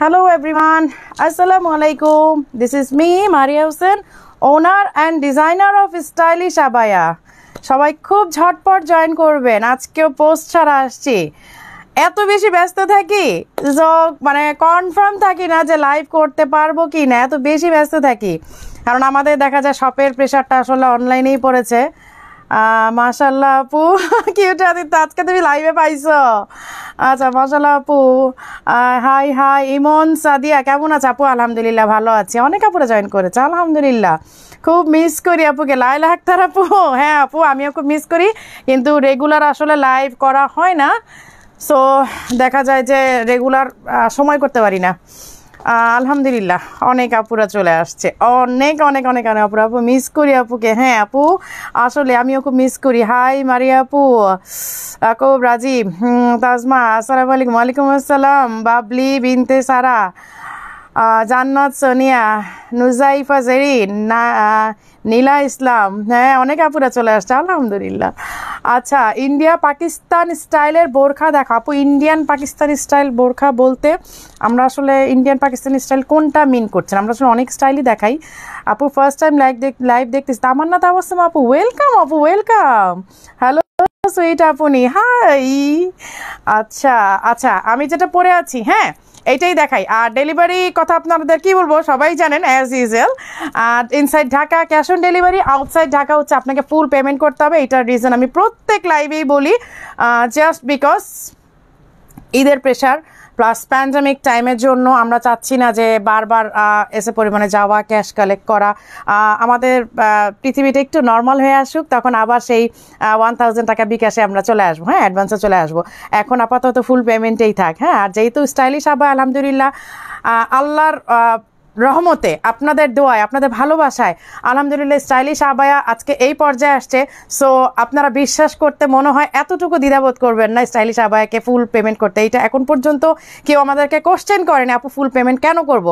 Hello everyone, Assalamu alaikum. This is me, Maria Hussein, owner and designer of Stylish Abaya. সবাই খুব ঝটপট join করবেন। আজকেও post ছাড়া আসছি। এত বেশি ব্যস্ত থাকি মানে কনফার্ম থাকি না যে লাইভ করতে পারবো কি না, এত বেশি ব্যস্ত থাকি। কারণ আমাদের দেখা যায় শপের প্রেশারটা আসলে অনলাইনেই পড়েছে। মাশাল্লাহ আপু, কিউট আদিত্য, আজকে তুমি লাইভে পাইছো? আচ্ছা মাশাল্লাহ আপু। হাই হাই ইমন সাদিয়া, কেমন আছে আপু? আলহামদুলিল্লাহ ভালো আছি। অনেক আপুরা জয়েন করেছে, আলহামদুলিল্লাহ। খুব মিস করি আপুকে। লাইলা আক্তার আপু, হ্যাঁ আপু আমিও খুব মিস করি, কিন্তু রেগুলার আসলে লাইভ করা হয় না। সো দেখা যায় যে রেগুলার সময় করতে পারি না। আলহামদুলিল্লাহ অনেক আপুরা চলে আসছে, অনেক অনেক অনেক অনেক আপুরা। আপু মিস করি আপুকে। হ্যাঁ আপু আসলে আমিও খুব মিস করি। হাই মারিয়া আপু, আকুব রাজীব, তাজমা, আসসালামু আলাইকুম। ওয়ালাইকুম আসসালাম। বাবলি বিনতে সারা, জান্নাত সোনিয়া, নুজাইফা জেরিন, নীলা ইসলাম, হ্যাঁ অনেক আপুরা চলে আসছে, আলহামদুলিল্লাহ। আচ্ছা, ইন্ডিয়া পাকিস্তান স্টাইলের বোরখা দেখা। আপু ইন্ডিয়ান পাকিস্তানি স্টাইল বোরখা বলতে আমরা আসলে ইন্ডিয়ান পাকিস্তানি স্টাইল কোনটা মিন করছেন? আমরা আসলে অনেক স্টাইলই দেখাই। আপু ফার্স্ট টাইম লাইভ দেখতেছি। তামান্না তাবাসসুম আপু, ওয়েলকাম আপু, ওয়েলকাম। হ্যালো সুইট আপনি, হাই। আচ্ছা আচ্ছা, আমি যেটা পরে আছি হ্যাঁ এইটাই দেখাই। আর ডেলিভারি কথা আপনাদের কি বলবো, সবাই জানেন অ্যাজ ইউজুয়াল। আর inside Dhaka cash on delivery, outside Dhaka হচ্ছে আপনাকে ফুল পেমেন্ট করতে হবে। এটার রিজন আমি প্রত্যেক লাইভেই বলি, জাস্ট বিকজ ঈদের প্রেশার প্লাস প্যান্ডামিক টাইমের জন্য আমরা চাচ্ছি না যে বারবার এসে পরিমাণে যাওয়া, ক্যাশ কালেক্ট করা। আমাদের পৃথিবীটা একটু নর্মাল হয়ে আসুক, তখন আবার সেই 1000 টাকা বিকাশে আমরা চলে আসবো, হ্যাঁ অ্যাডভান্সে চলে আসবো। এখন আপাতত ফুল পেমেন্টেই থাক, হ্যাঁ। আর যেহেতু স্টাইলিশ আবায়া আলহামদুলিল্লাহ আল্লাহর রহমতে, আপনাদের দোয়ায়, আপনাদের ভালোবাসায় আলহামদুলিল্লাহ স্টাইলিশ আবায়া আজকে এই পর্যায়ে আসছে। সো আপনারা বিশ্বাস করতে মনে হয় এতটুকু দ্বিধাবোধ করবেন না স্টাইলিশ আবায়াকে ফুল পেমেন্ট করতে। এইটা এখন পর্যন্ত কেউ আমাদেরকে কোশ্চেন করেনি আপু ফুল পেমেন্ট কেন করব,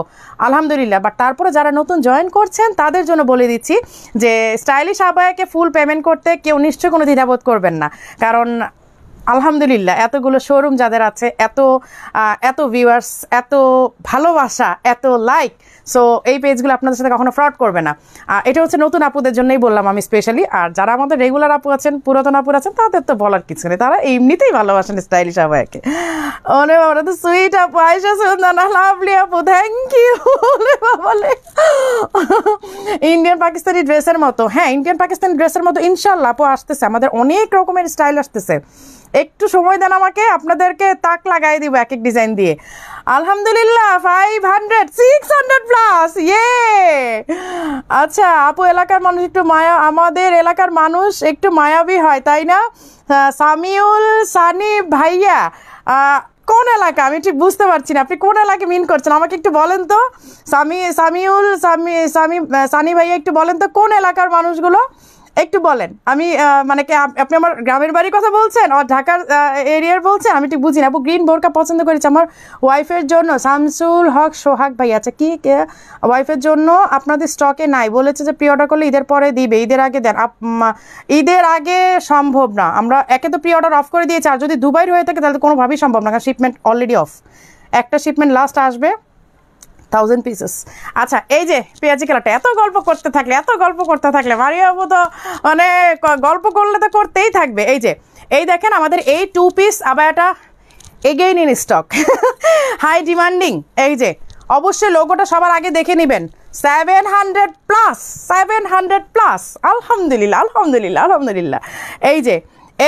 আলহামদুলিল্লাহ। বাট তারপরে যারা নতুন জয়েন করছেন তাদের জন্য বলে দিচ্ছি যে স্টাইলিশ আবায়াকে ফুল পেমেন্ট করতে কেউ নিশ্চয়ই কোনো দ্বিধাবোধ করবেন না। কারণ আলহামদুলিল্লাহ এতগুলো শোরুম যাদের আছে, এত ভিউয়ার্স, এত ভালোবাসা, এত লাইক, সো এই পেজগুলো আপনাদের সাথে কখনো ফ্রড করবে না। এটা হচ্ছে নতুন আপুদের জন্যই বললাম আমি স্পেশালি। আর যারা আমাদের রেগুলার আপু আছেন, পুরাতন আপু আছেন, তাদের তো বলার কিছু নেই, তারা এমনিতেই ভালোবাসেন স্টাইলিশ আবায়াকে। ওরে বাবা তো সুইট আপু, আয়েশা সুলতানা, লাভলি আপু, থ্যাংক ইউ। ওরে বাবালে, ইন্ডিয়ান পাকিস্তানি ড্রেসের মতো, হ্যাঁ ইন্ডিয়ান পাকিস্তানি ড্রেসের মতো ইনশাল্লাহ আপু আসতেছে। আমাদের অনেক রকমের স্টাইল আসতেছে, একটু সময় দেন আমাকে, আপনাদেরকে তাক লাগাই দিব এক এক ডিজাইন দিয়ে। আলহামদুলিল্লাহ 500 600 প্লাস, ইয়ে। আচ্ছা আপু এলাকার মানুষ একটু আমাদের এলাকার মানুষ একটু মায়াবী হয় তাই না? সামিউল সানি ভাইয়া, কোন এলাকা আমি ঠিক বুঝতে পারছি না, আপনি কোন এলাকা মিন করছেন আমাকে একটু বলেন তো। সানি ভাইয়া একটু বলেন তো কোন এলাকার মানুষগুলো, একটু বলেন। আমি মানে কি আপনি আমার গ্রামের বাড়ির কথা বলছেন আর ঢাকার এরিয়ার বলছেন, আমি ঠিক বুঝি না। আপু গ্রিন বোরকা পছন্দ করেছি আমার ওয়াইফের জন্য, শামসুল হক সোহাগ ভাই। আচ্ছা কি ওয়াইফের জন্য আপনাদের স্টকে নাই, বলেছে যে প্রি অর্ডার করলে ঈদের পরে দিবে, ঈদের আগে দেন। ঈদের আগে সম্ভব না, আমরা একে তো প্রি অর্ডার অফ করে দিয়েছি, আর যদি দুবাইয়ের হয়ে থাকে তাহলে কোনোভাবেই সম্ভব না, কারণ শিপমেন্ট অলরেডি অফ। একটা শিপমেন্ট লাস্ট আসবে 1000 পিসেস। আচ্ছা এই যে পেঁয়াজি খেলাটা, এত গল্প করতে থাকলে মারিয়া আপু তো মানে গল্প করলে তো করতেই থাকবে। এই দেখেন আমাদের এই 2 পিস আবায়াটা again in stock, high demanding. এই যে অবশ্যই লোগোটা সবার আগে দেখে নেবেন, 700 প্লাস। আলহামদুলিল্লাহ আলহামদুলিল্লাহ আলহামদুলিল্লাহ।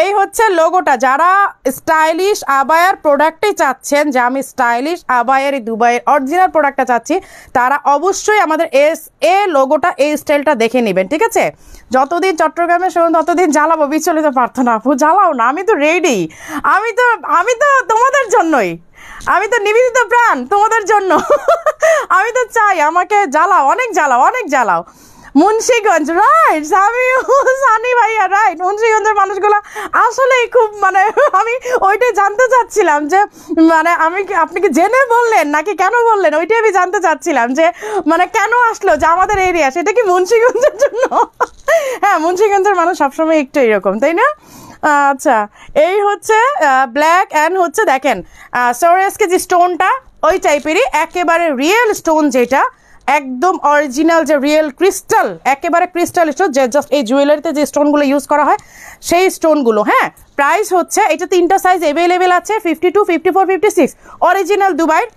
এই হচ্ছে লোগোটা। যারা স্টাইলিশ আবায়ার প্রোডাক্টই চাচ্ছেন, যে আমি স্টাইলিশ আবায়ার এই দুবাইয়ের অরিজিনাল প্রোডাক্টটা চাচ্ছি, তারা অবশ্যই আমাদের লোগোটা, এই স্টাইলটা দেখে নেবেন, ঠিক আছে? যতদিন চট্টগ্রামে শুনুন ততদিন জ্বালাবো, বিচলিত প্রার্থনা। আপু জ্বালাও না, আমি তো রেডি, আমি তো তোমাদের জন্যই, আমি তো নিবেদিত প্রাণ তোমাদের জন্য। আমি তো চাই আমাকে জ্বালাও, অনেক জ্বালাও। মুন্সিগঞ্জ, রাইট, সানি ভাইয়া, রাইট। মুন্সিগঞ্জের মানুষগুলো আসলেই খুব মানে আমি ওইটাই জানতে চাচ্ছিলাম যে মানে আপনি কি জেনে বললেন নাকি কেন বললেন, ওইটাই আমি জানতে চাচ্ছিলাম যে মানে কেন আসলো যে আমাদের এরিয়া, সেটা কি মুন্সিগঞ্জের জন্য? হ্যাঁ মুন্সিগঞ্জের মানুষ সবসময় একটু এরকম, তাই না? আচ্ছা এই হচ্ছে ব্ল্যাক অ্যান্ড হচ্ছে দেখেন সোরেসকে যে স্টোনটা ওই টাইপেরই একেবারে রিয়েল স্টোন, যেটা একদম অরিজিনাল যে রিয়েল ক্রিস্টাল, একেবারে ক্রিস্টাল স্টোন, যে জাস্ট এই জুয়েলারিতে যে স্টোনগুলো ইউজ করা হয় সেই স্টোনগুলো। হ্যাঁ, প্রাইস হচ্ছে, এটা 3টা সাইজ অ্যাভেলেবেল আছে, 52, 54, 56, অরিজিনাল দুবাইয়ের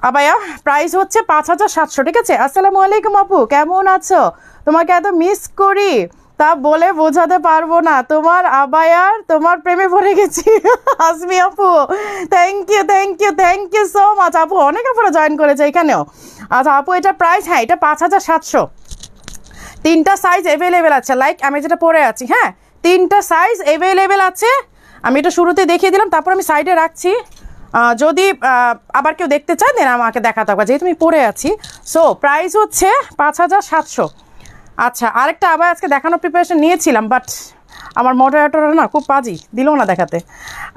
আবায়া। প্রাইস হচ্ছে 5700। ঠিক আছে। আসসালামু আলাইকুম আপু, কেমন আছো? তোমাকে এত মিস করি, তা বলে বোঝাতে পারবো না। তোমার আবায়ার তোমার প্রেমে পড়ে গেছি। আসমি আপু, thank you thank you thank you so much. আপু অনেক আপুরা জয়েন করেছে এখানেও। আচ্ছা আপু, এটা প্রাইস, হ্যাঁ এটা 5700। 3টা সাইজ অ্যাভেলেবেল আছে, লাইক আমি যেটা পরে আছি। হ্যাঁ, 3টা সাইজ অ্যাভেলেবেল আছে। আমি এটা শুরুতে দেখিয়ে দিলাম, তারপর আমি সাইডে রাখছি। যদি আবার কেউ দেখতে চায় দেন আমাকে দেখাতে হবে, যেহেতু আমি পরে আছি। সো প্রাইস হচ্ছে 5700। আচ্ছা, আরেকটা আবার আজকে দেখানোর প্রিপারেশন নিয়েছিলাম, বাট আমার মডারেটররা না খুব পাজি, দিল না দেখাতে।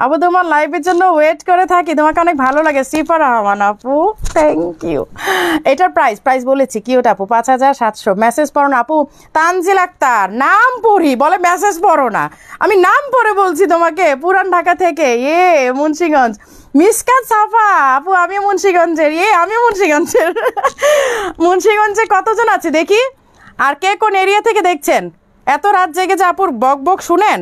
আপু তোমার লাইভের জন্য ওয়েট করে থাকি, তোমাকে অনেক ভালো লাগে। সিফা রহমান আপু, থ্যাংক ইউ। এটার প্রাইস বলেছি কি ওটা আপু? 5700। মেসেজ পড়ো না আপু। তানজিল আক্তার, নাম পড়ি বলে মেসেজ পড়ো না। আমি নাম পড়ে বলছি তোমাকে, পুরান ঢাকা থেকে, মুন্সিগঞ্জ। মিসকাত সাফা আপু, আমিও মুন্সিগঞ্জের। আমিও মুন্সিগঞ্জের। মুন্সিগঞ্জে কতজন আছে দেখি, আর কে কোন এরিয়া থেকে দেখছেন? এত রাত জেগে যে আপুর বক বক শুনেন,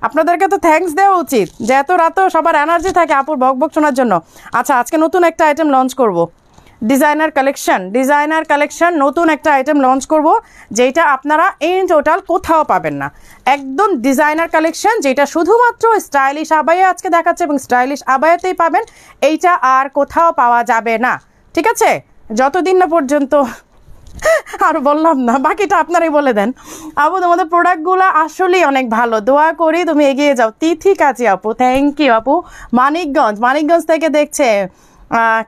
আপনাদেরকে তো থ্যাঙ্কস দেওয়া উচিত, যে এত রাতেও সবার এনার্জি থাকে আপুর বক বক শোনার জন্য। আচ্ছা, আজকে নতুন একটা আইটেম লঞ্চ করব, ডিজাইনার কালেকশন নতুন একটা আইটেম লঞ্চ করব, যেটা আপনারা ইন টোটাল কোথাও পাবেন না। একদম ডিজাইনার কালেকশন, যেটা শুধুমাত্র স্টাইলিশ আবায়া আজকে দেখাচ্ছে, এবং স্টাইলিশ আবায়াতেই পাবেন। এইটা আর কোথাও পাওয়া যাবে না। ঠিক আছে, যতদিন না পর্যন্ত, আর বললাম না, বাকিটা আপনারাই বলে দেন। আপু তোমাদের প্রোডাক্টগুলো আসলেই অনেক ভালো, দোয়া করি তুমি এগিয়ে যাও। তিথি কাজী আপু, থ্যাংক ইউ আপু। মানিকগঞ্জ থেকে দেখছে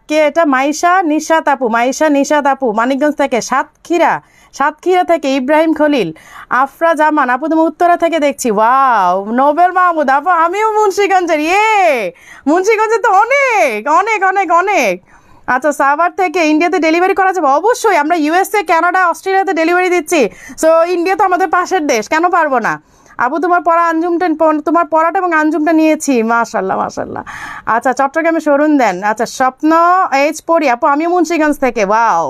কে এটা? মাইশা নিশাত আপু মানিকগঞ্জ থেকে। সাতক্ষীরা থেকে ইব্রাহিম খলিল। আফরা জামান আপু, তুমি উত্তরা থেকে দেখছি। ওয়াও, নোবেল মাহমুদ আপু, আমিও মুন্সিগঞ্জের। মুন্সিগঞ্জে তো অনেক অনেক অনেক অনেক। আচ্ছা, সাভার থেকে ইন্ডিয়াতে ডেলিভারি করা যাবে? অবশ্যই, আমরা ইউএসএ, কানাডা, অস্ট্রেলিয়াতে ডেলিভারি দিচ্ছি। সো ইন্ডিয়া তো আমাদের পাশের দেশ, কেন পারবো না? আপু তোমার পরাটা এবং আঞ্জুমটা নিয়েছি, মাশাল্লাহ। আচ্ছা, চট্টগ্রামে শোরুম দেন। আচ্ছা, স্বপ্ন পরি আপু, আমিও মুন্সিগঞ্জ থেকে। ওয়াও,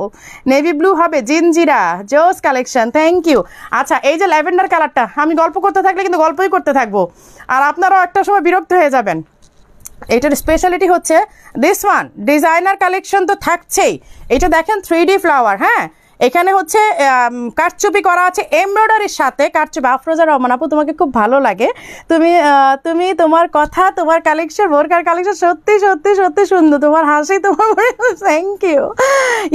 নেভি ব্লু হবে, জিনজিরা, জোস কালেকশন, থ্যাংক ইউ। আচ্ছা, এই যে ল্যাভেন্ডার কালারটা, আমি গল্প করতে থাকলে কিন্তু গল্পই করতে থাকবো, আর আপনারাও একটা সময় বিরক্ত হয়ে যাবেন। এটার স্পেশালিটি হচ্ছে দিস ওয়ান, ডিজাইনার কালেকশন তো থাকছেই। এটা দেখেন 3D ফ্লাওয়ার। হ্যাঁ, এখানে হচ্ছে কারচুপি করা আছে এমব্রয়ডারির সাথে। কারচুপি, আফরোজা রহমান আপু, তোমাকে খুব ভালো লাগে। তুমি তোমার কথা, তোমার কালেকশন, বোরকার কালেকশন সত্যি সত্যি সত্যি সুন্দর। তোমার হাসি, তোমার থ্যাংক ইউ।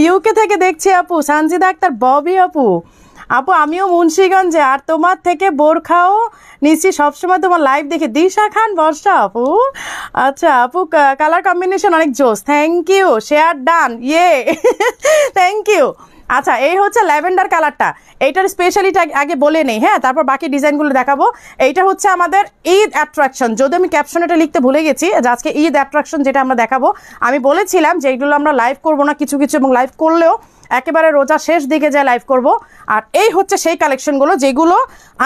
ইউকে থেকে দেখছি আপু। সানজিদা আক্তার, ববি আপু, আমিও মুন্সিগঞ্জে, আর তোমার থেকে বোরখাও নিচ্ছি সবসময়, তোমার লাইভ দেখে। দিশা খান বর্ষা আপু, আচ্ছা আপু, কালার কম্বিনেশন অনেক জোস, thank you. Share done, thank you. আচ্ছা, এই হচ্ছে ল্যাভেন্ডার কালারটা। এইটার স্পেশালিটি আগে বলে নেই, হ্যাঁ, তারপর বাকি ডিজাইনগুলো দেখাবো। এইটা হচ্ছে আমাদের ঈদ অ্যাট্রাকশন, যদি আমি ক্যাপশনেটা লিখতে ভুলে গেছি, আজকে ঈদ অ্যাট্রাকশন যেটা আমরা দেখাবো। আমি বলেছিলাম যে এইগুলো আমরা লাইভ করবো না কিছু, এবং লাইভ করলেও একেবারে রোজা শেষ দিকে যায় লাইভ করব। আর এই হচ্ছে সেই কালেকশনগুলো যেগুলো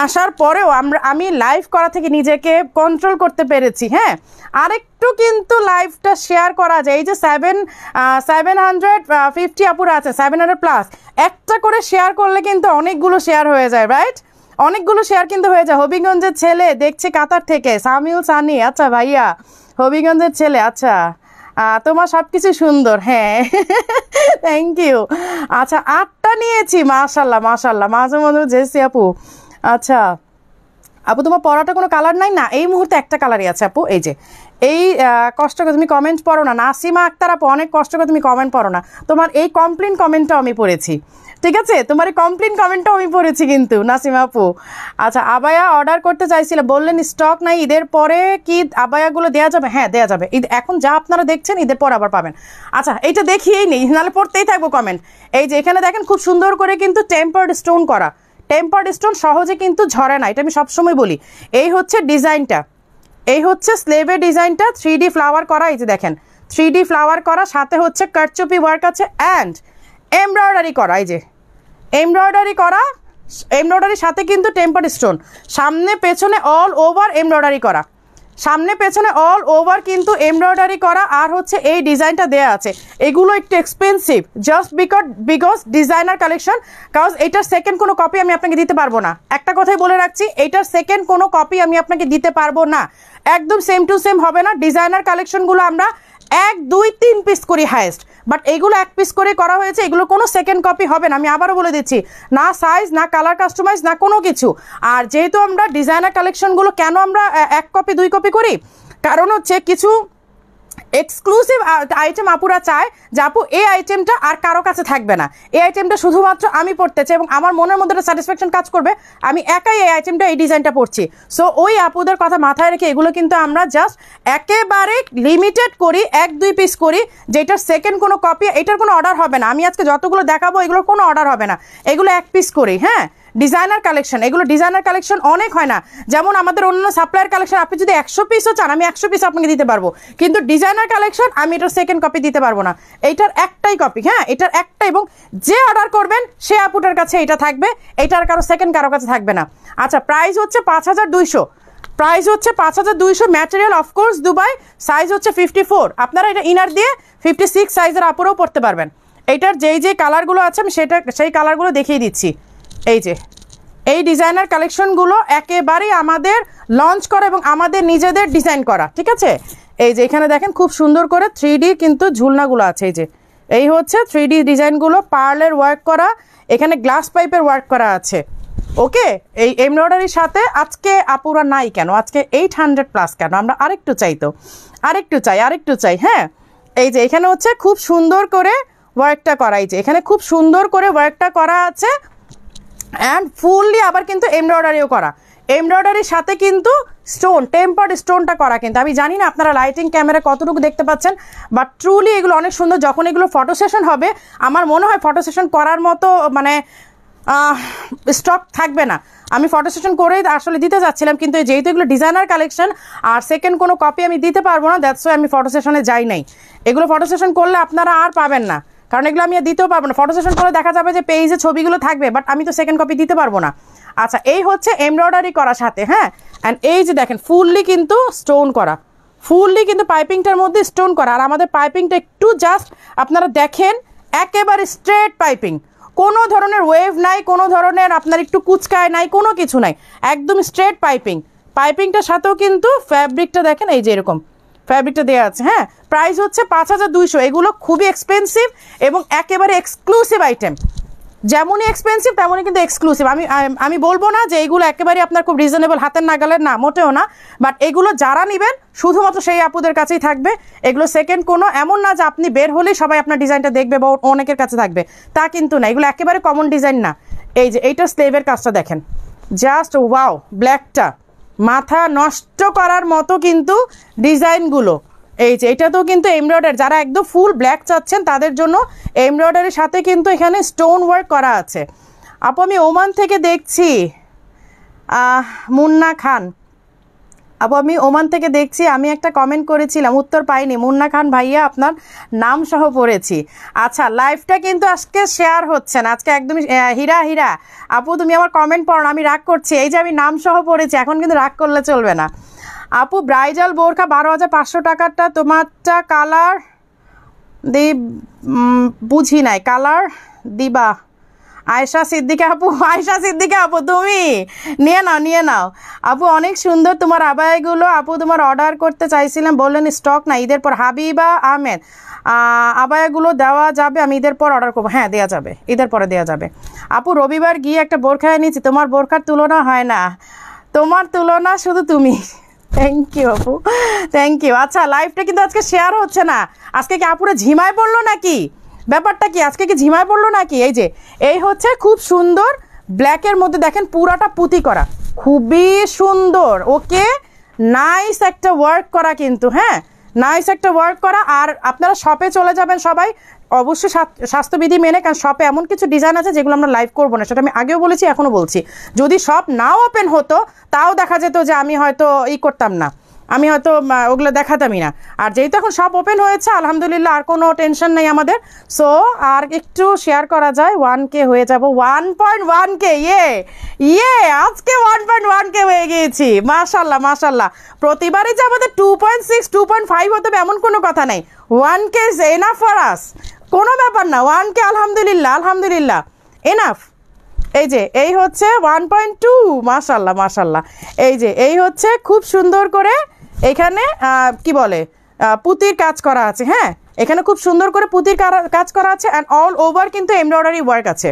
আসার পরেও আমি লাইভ করা থেকে নিজেকে কন্ট্রোল করতে পেরেছি। হ্যাঁ, আরেকটু কিন্তু লাইভটা শেয়ার করা যায়। এই যে 750 আপুরা আছে, 700+, একটা করে শেয়ার করলে কিন্তু অনেকগুলো শেয়ার হয়ে যায়, রাইট? অনেকগুলো শেয়ার কিন্তু হয়ে যায়। হবিগঞ্জের ছেলে দেখছে কাতার থেকে, সামিউল সানি। আচ্ছা ভাইয়া, হবিগঞ্জের ছেলে। আচ্ছা, তোমার সব কিছু সুন্দর, হ্যাঁ, থ্যাংক ইউ। আচ্ছা, 8টা নিয়েছি, মাশাল্লাহ। মাঝে মাঝে জেসি আপু। আচ্ছা আপু, তোমার পরাটা কোনো কালার নাই? না, এই মুহূর্তে একটা কালারই আছে আপু। এই যে এই কষ্ট করে তুমি কমেন্ট পড়ো না, নাসিমা আক্তার আপু, অনেক কষ্ট করে তুমি কমেন্ট পড়ো না। তোমার এই কমপ্লেন কমেন্টটাও আমি পড়েছি, ঠিক আছে? তোমার এই কমপ্লেন কমেন্টটাও আমি পড়েছি কিন্তু, নাসিমা আপু। আচ্ছা, আবায়া অর্ডার করতে চাইছিলাম, বললেন স্টক নাই, ঈদের পরে কি আবায়াগুলো দেওয়া যাবে? হ্যাঁ, দেওয়া যাবে। এখন যা আপনারা দেখছেন ঈদের পর আবার পাবেন। আচ্ছা, এইটা দেখিয়েই নেই, নাহলে পড়তেই থাকবো কমেন্ট। এই যে এখানে দেখেন খুব সুন্দর করে কিন্তু টেম্পার্ড স্টোন করা। টেম্পার্ড স্টোন সহজে কিন্তু ঝরে না, এটা আমি সবসময় বলি। এই হচ্ছে ডিজাইনটা, এই হচ্ছে স্লেভের ডিজাইনটা, 3D ফ্লাওয়ার করা। এই যে দেখেন 3D ফ্লাওয়ার করা, সাথে হচ্ছে কারচুপি ওয়ার্ক আছে, অ্যান্ড এমব্রয়ডারি করা। এই যে এমব্রয়ডারি করা, এমব্রয়ডারির সাথে কিন্তু টেম্পার্ড স্টোন, সামনে পেছনে অল ওভার এমব্রয়ডারি করা। সামনে পেছনে অল ওভার কিন্তু এমব্রয়ডারি করা, আর হচ্ছে এই ডিজাইনটা দেয়া আছে। এগুলো একটু expensive just because designer collection, কারণ এটার সেকেন্ড কোনো কপি আমি আপনাকে দিতে পারবো না। একটা কথাই বলে রাখছি, এটার সেকেন্ড কোনো কপি আমি আপনাকে দিতে পারবো না, একদম সেম টু সেম হবে না। ডিজাইনার কালেকশনগুলো আমরা 1 2 3 পিস করি হাইয়েস্ট, বাট এইগুলো 1 পিস করে করা হয়েছে, এগুলো কোনো সেকেন্ড কপি হবে না। আমি আবারও বলে দিচ্ছি, না সাইজ, না কালার কাস্টমাইজ, না কোনো কিছু। আর যেহেতু আমরা ডিজাইনার কালেকশনগুলো কেন আমরা 1 কপি 2 কপি করি, কারণ হচ্ছে কিছু এক্সক্লুসিভ আইটেম আপুরা চায় যে আপু এই আইটেমটা আর কারো কাছে থাকবে না, এই আইটেমটা শুধুমাত্র আমি পড়তে চাই এবং আমার মনের মধ্যে একটা স্যাটিসফ্যাকশন কাজ করবে, আমি একাই এই আইটেমটা এই ডিজাইনটা পড়ছি। সো ওই আপুদের কথা মাথায় রেখে এগুলো কিন্তু আমরা জাস্ট একেবারে লিমিটেড করি, 1 2 পিস করি, যেটার সেকেন্ড কোনো কপি, এটার কোনো অর্ডার হবে না। আমি আজকে যতগুলো দেখাবো এগুলোর কোনো অর্ডার হবে না, এগুলো 1 পিস করি। হ্যাঁ, ডিজাইনার কালেকশন, এগুলো ডিজাইনার কালেকশন অনেক হয় না, যেমন আমাদের অন্য সাপ্লায়ার কালেকশন আপনি যদি 100 পিসও চান আমি 100 পিস আপনাকে দিতে পারবো, কিন্তু ডিজাইনার কালেকশন আমি এটার সেকেন্ড কপি দিতে পারবো না, এইটার একটাই কপি। হ্যাঁ, এটার একটা, এবং যে অর্ডার করবেন সে আপুটার কাছে এটা থাকবে, এটার কারো সেকেন্ড কারো কাছে থাকবে না। আচ্ছা, প্রাইস হচ্ছে 5200, প্রাইস হচ্ছে 5200, ম্যাটেরিয়াল অফকোর্স দুবাই, সাইজ হচ্ছে 54। আপনারা এটা ইনার দিয়ে 56 সাইজের আপুরাও পড়তে পারবেন। এইটার যেই কালারগুলো আছে আমি সেই কালারগুলো দেখিয়ে দিচ্ছি। এই যে এই ডিজাইনার কালেকশনগুলো একেবারেই আমাদের লঞ্চ করা এবং আমাদের নিজেদের ডিজাইন করা, ঠিক আছে। এই যে এখানে দেখেন খুব সুন্দর করে 3D কিন্তু ঝুলনাগুলো আছে, এই যে এই হচ্ছে 3D ডিজাইনগুলো, পার্লের ওয়ার্ক করা, এখানে গ্লাস পাইপের ওয়ার্ক করা আছে। ওকে, এই এমব্রয়ডারির সাথে আজকে আপুরা নাই কেন, আজকে 800+ কেন, আমরা আরেকটু চাই, তো আরেকটু চাই। হ্যাঁ, এই যে এখানে হচ্ছে খুব সুন্দর করে ওয়ার্কটা করা, এই যে এখানে খুব সুন্দর করে ওয়ার্কটা করা আছে, অ্যান্ড ফুললি আবার কিন্তু এমব্রয়ডারিও করা, এমব্রয়ডারির সাথে কিন্তু স্টোন, টেম্পার্ড স্টোনটা করা। কিন্তু আমি জানি না আপনারা লাইটিং ক্যামেরা কতটুকু দেখতে পাচ্ছেন, বাট ট্রুলি এগুলো অনেক সুন্দর। যখন এগুলো ফটো সেশন হবে আমার মনে হয় ফটো সেশন করার মতো মানে স্টক থাকবে না। আমি ফটো সেশন করেই আসলে দিতে যাচ্ছিলাম, কিন্তু যেহেতু এগুলো ডিজাইনার কালেকশন আর সেকেন্ড কোনো কপি আমি দিতে পারবো না, দ্যাটস ওয়াই আমি ফটো সেশনে যাই নাই। এগুলো ফটো সেশন করলে আপনারা আর পাবেন না, কারণ এগুলো আমি আর দিতেও পারবো না। ফটো সেশন করে দেখা যাবে যে পেজে ছবিগুলো থাকবে, বাট আমি তো সেকেন্ড কপি দিতে পারবো না। আচ্ছা, এই হচ্ছে এমব্রয়ডারি করার সাথে। হ্যাঁ, অ্যান্ড এই যে দেখেন ফুললি কিন্তু স্টোন করা, ফুললি কিন্তু পাইপিংটার মধ্যে স্টোন করা। আর আমাদের পাইপিংটা একটু জাস্ট আপনারা দেখেন, একেবারে স্ট্রেট পাইপিং, কোনো ধরনের ওয়েভ নাই, কোনো ধরনের আপনার একটু কুচকায় নাই, কোনো কিছু নাই, একদম স্ট্রেট পাইপিং। পাইপিংটার সাথেও কিন্তু ফ্যাব্রিকটা দেখেন, এই যে এরকম ফ্যাব্রিকটা দেওয়া আছে। হ্যাঁ, প্রাইস হচ্ছে 5200। এগুলো খুবই এক্সপেন্সিভ এবং একেবারে এক্সক্লুসিভ আইটেম, যেমনই এক্সপেন্সিভ তেমনই কিন্তু এক্সক্লুসিভ। আমি বলবো না যে এইগুলো একেবারে আপনার খুব রিজনেবল, হাতের নাগালের, না মোটেও না, বাট এগুলো যারা নেবেন শুধুমাত্র সেই আপুদের কাছেই থাকবে। এগুলো সেকেন্ড কোনো, এমন না যে আপনি বের হলেই সবাই আপনার ডিজাইনটা দেখবে বা অনেকের কাছে থাকবে, তা কিন্তু না। এগুলো একেবারে কমন ডিজাইন না। এই যে এইটা স্লেভের কাজটা দেখেন, জাস্ট ওয়াও, ব্ল্যাকটা মাথা নষ্ট করার মতো কিন্তু ডিজাইনগুলো। এই যে এটাতেও কিন্তু এমব্রয়ডারি, যারা একদম ফুল ব্ল্যাক চাচ্ছেন তাদের জন্য এমব্রয়ডারির সাথে কিন্তু এখানে স্টোন ওয়ার্ক করা আছে। আপু আমি ওমান থেকে দেখছি, মুন্না খান আপু আমি ওমান থেকে দেখছি, আমি একটা কমেন্ট করেছিলাম উত্তর পাইনি। মুন্না খান ভাইয়া আপনার নাম সহ পড়েছি। আচ্ছা, লাইভটা কিন্তু আজকে শেয়ার হচ্ছে না, আজকে একদমই হীরা আপু তুমি আমার কমেন্ট পড়ো না, আমি রাগ করছি। এই যে আমি নাম সহ পড়েছি, এখন কিন্তু রাগ করলে চলবে না। আপু ব্রাইডাল বোরখা 12500 টাকারটা তোমারটা কালার বুঝি নাই, কালার দিবা? আয়েশা সিদ্দিকা আপু তুমি নিয়ে নাও আপু, অনেক সুন্দর তোমার আবায়াগুলো। আপু তোমার অর্ডার করতে চাইছিলাম, বললেন স্টক না, ঈদের পর। হাবিবা আহমেদ, আবায়াগুলো দেওয়া যাবে? আমি ঈদের পর অর্ডার করবো। হ্যাঁ, দেওয়া যাবে, ঈদের পরে দেওয়া যাবে। আপু রবিবার গিয়ে একটা বোরখা নিয়েছি, তোমার বোরখার তুলনা হয় না, তোমার তুলনা শুধু তুমি। থ্যাংক ইউ আপু, থ্যাংক ইউ। আচ্ছা, লাইভটা কিন্তু আজকে শেয়ার হচ্ছে না। আজকে কি আপুরা ঝিমায় পড়লো নাকি? ব্যাপারটা কি, আজকে কি ঝিমায় পড়লো নাকি? এই যে এই হচ্ছে খুব সুন্দর ব্ল্যাকের মধ্যে দেখেন পুরাটা পুঁতি করা, খুবই সুন্দর। ওকে, নাইস একটা ওয়ার্ক করা কিন্তু। হ্যাঁ, নাইস একটা ওয়ার্ক করা। আর আপনারা শপে চলে যাবেন সবাই, অবশ্যই স্বাস্থ্যবিধি মেনে, কারণ শপে এমন কিছু ডিজাইন আছে যেগুলো আমরা লাইভ করবো না, সেটা আমি আগেও বলেছি এখনও বলছি। যদি শপ নাও ওপেন হতো তাও দেখা যেত যে আমি হয়তো করতাম না, আমি হয়তো ওগুলো দেখাতামই না। আর যেহেতু এখন সব ওপেন হয়েছে আলহামদুলিল্লাহ, আর কোনো টেনশন নেই আমাদের। সো আর একটু শেয়ার করা যায়, 1K হয়ে যাব, 1.1K। ইয়ে আজকে 1.1K হয়ে গিয়েছি, মাশাল্লাহ মাশাল্লাহ। প্রতিবারই যে আমাদের 2.6 2.5 হতে হবে এমন কোনো কথা নেই। 1K is enough for us, কোনো ব্যাপার না। 1K আলহামদুলিল্লাহ আলহামদুলিল্লাহ এনাফ। এই যে এই হচ্ছে 1.2, মাশাল্লাহ মাশাল্লাহ। এই যে এই হচ্ছে খুব সুন্দর করে এখানে কি বলে পুঁতির কাজ করা আছে। হ্যাঁ, এখানে খুব সুন্দর করে পুঁতির কাজ করা আছে, অ্যান্ড অল ওভার কিন্তু এমব্রয়ডারি ওয়ার্ক আছে,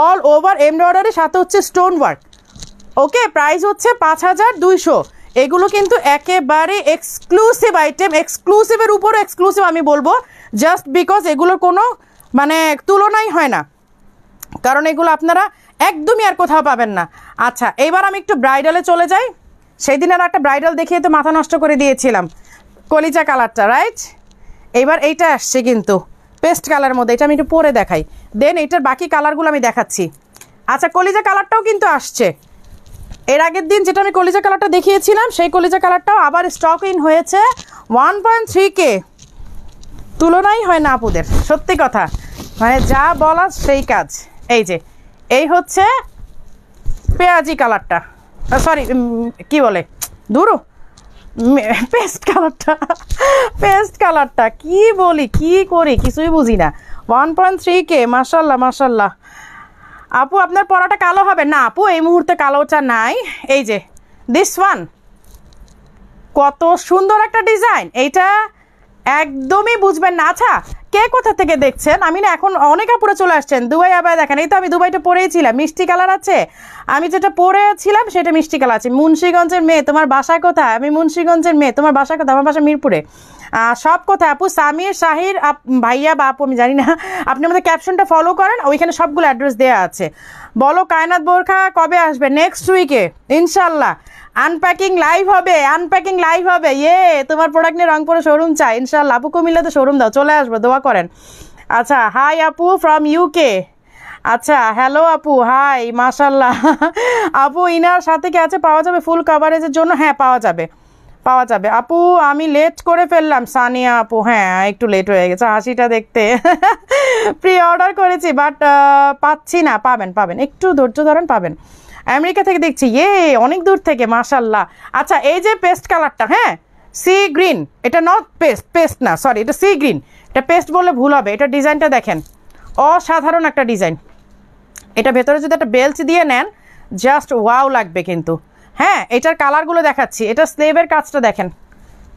অল ওভার এমব্রয়ডারির সাথে হচ্ছে স্টোন ওয়ার্ক। ওকে, প্রাইস হচ্ছে 5200। এগুলো কিন্তু একেবারে এক্সক্লুসিভ আইটেম, এক্সক্লুসিভের উপরও এক্সক্লুসিভ আমি বলবো, জাস্ট বিকজ এগুলোর কোনো মানে তুলনাই হয় না, কারণ এগুলো আপনারা একদমই আর কোথাও পাবেন না। আচ্ছা, এইবার আমি একটু ব্রাইডালে চলে যাই। সেই দিন আর একটা ব্রাইডাল দেখিয়ে তো মাথা নষ্ট করে দিয়েছিলাম, কলিজা কালারটা, রাইট? এইবার এইটা আসছে কিন্তু পেস্ট কালারের মধ্যে, এটা আমি একটু পরে দেখাই, দেন এইটার বাকি কালারগুলো আমি দেখাচ্ছি। আচ্ছা, কলিজা কালারটাও কিন্তু আসছে। এর আগের দিন যেটা আমি কলিজা কালারটা দেখিয়েছিলাম সেই কলিজা কালারটাও আবার স্টক ইন হয়েছে। 1.3K, তুলনাই হয় না আপুদের, সত্যি কথা, মানে যা বলা সেই কাজ। এই যে এই হচ্ছে পেঁয়াজি কালারটা, সরি কি বলে দুরু পেস্ট কালারটা কি বলি কি করি কিছুই বুঝি না। 1.3K, মাশাল্লাহ মাশাল্লাহ। আপু আপনার পরাটা কালো হবে না? আপু এই মুহূর্তে কালোটা নাই। এই যে দিস ওয়ান, কত সুন্দর একটা ডিজাইন, এইটা একদমই বুঝবেন না। আচ্ছা, কে কোথা থেকে দেখছেন? আমি না এখন অনেক আপুরে চলে আসছেন দুবাই আবার দেখেন। এই তো আমি দুবাইটা পরেইছিলাম, মিষ্টি কালার আছে, আমি যেটা পরেছিলাম সেটা মিষ্টি কালার আছে। মুন্সিগঞ্জের মেয়ে, তোমার বাসা কোথায়? আমি মুন্সিগঞ্জের মেয়ে, তোমার বাসা কোথায়? আমার বাসা মিরপুরে। সব কোথায় আপু? সামির, শাহির, ভাইয়া বা আপু আমি জানি না, আপনি আমাদের ক্যাপশনটা ফলো করেন, ওইখানে সবগুলো অ্যাড্রেস দেওয়া আছে। বলো কায়নাত বোরখা কবে আসবে? নেক্সট উইকে ইনশাল্লাহ আনপ্যাকিং লাইভ হবে, আনপ্যাকিং লাইভ হবে। তোমার প্রোডাক্ট নিয়ে রংপুরে শোরুম চাই ইনশাল্লাহ। আপু কুমিল্লাতে শোরুম দাও, চলে আসবো, দোয়া করেন। আচ্ছা, হাই আপু ফ্রম ইউকে। আচ্ছা, হ্যালো আপু, হাই, মাশাল্লাহ। আপু ইনার সাথে কি আছে, পাওয়া যাবে ফুল কভারেজের জন্য? হ্যাঁ, পাওয়া যাবে পাওয়া যাবে। আপু আমি লেট করে ফেললাম, সানিয়া আপু। হ্যাঁ, একটু লেট হয়ে গেছে, হাসিটা দেখতে। প্রি অর্ডার করেছি বাট পাচ্ছি না। পাবেন পাবেন, একটু ধৈর্য ধরেন, পাবেন। আমেরিকা থেকে দেখছি, অনেক দূর থেকে, মাশাল্লাহ। আচ্ছা, এই যে পেস্ট কালারটা, হ্যাঁ সি গ্রিন, এটা নট পেস্ট না, সরি এটা সি গ্রিন, এটা পেস্ট বললে ভুল হবে। এটা ডিজাইনটা দেখেন, অসাধারণ একটা ডিজাইন। এটা ভেতরে যদি একটা বেল্ট দিয়ে নেন জাস্ট ওয়াও লাগবে কিন্তু। হ্যাঁ, এটার কালারগুলো দেখাচ্ছি। এটা স্লেভের কাজটা দেখেন,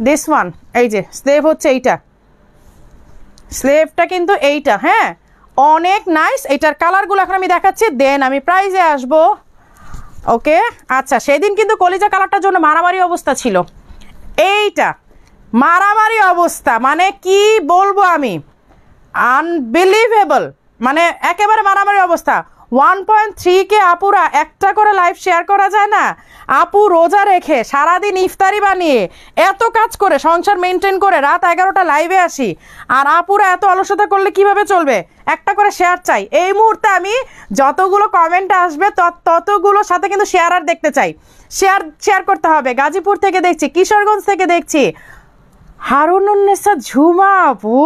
দিস ওয়ান। এই যে স্লেভ হচ্ছে এইটা, স্লেভটা কিন্তু এইটা। হ্যাঁ, অনেক নাইস। এটার কালারগুলো এখন আমি দেখাচ্ছি, দেন আমি প্রাইজে আসবো। ওকে, আচ্ছা, সেদিন কিন্তু কলিজা কালারটার জন্য মারামারি অবস্থা ছিল। এইটা মারামারি অবস্থা, মানে কি বলবো আমি, আনবিলিভেবল, মানে একেবারে মারামারি অবস্থা। 1.3K আপুরা একটা করে লাইভ শেয়ার করা যায় না? আপু রোজা রেখে সারাদিন ইফতারি বানিয়ে এত কাজ করে সংসার মেনটেন করে রাত 11টা লাইভে আসি, আর আপুরা এত অলসতা করলে কিভাবে চলবে? একটা করে শেয়ার চাই এই মুহূর্তে। আমি যতগুলো কমেন্ট আসবে ততগুলোর সাথে কিন্তু শেয়ার আর দেখতে চাই। শেয়ার করতে হবে। গাজীপুর থেকে দেখছি, কিশোরগঞ্জ থেকে দেখছি, হারুনুন্নেসা ঝুমা আপু,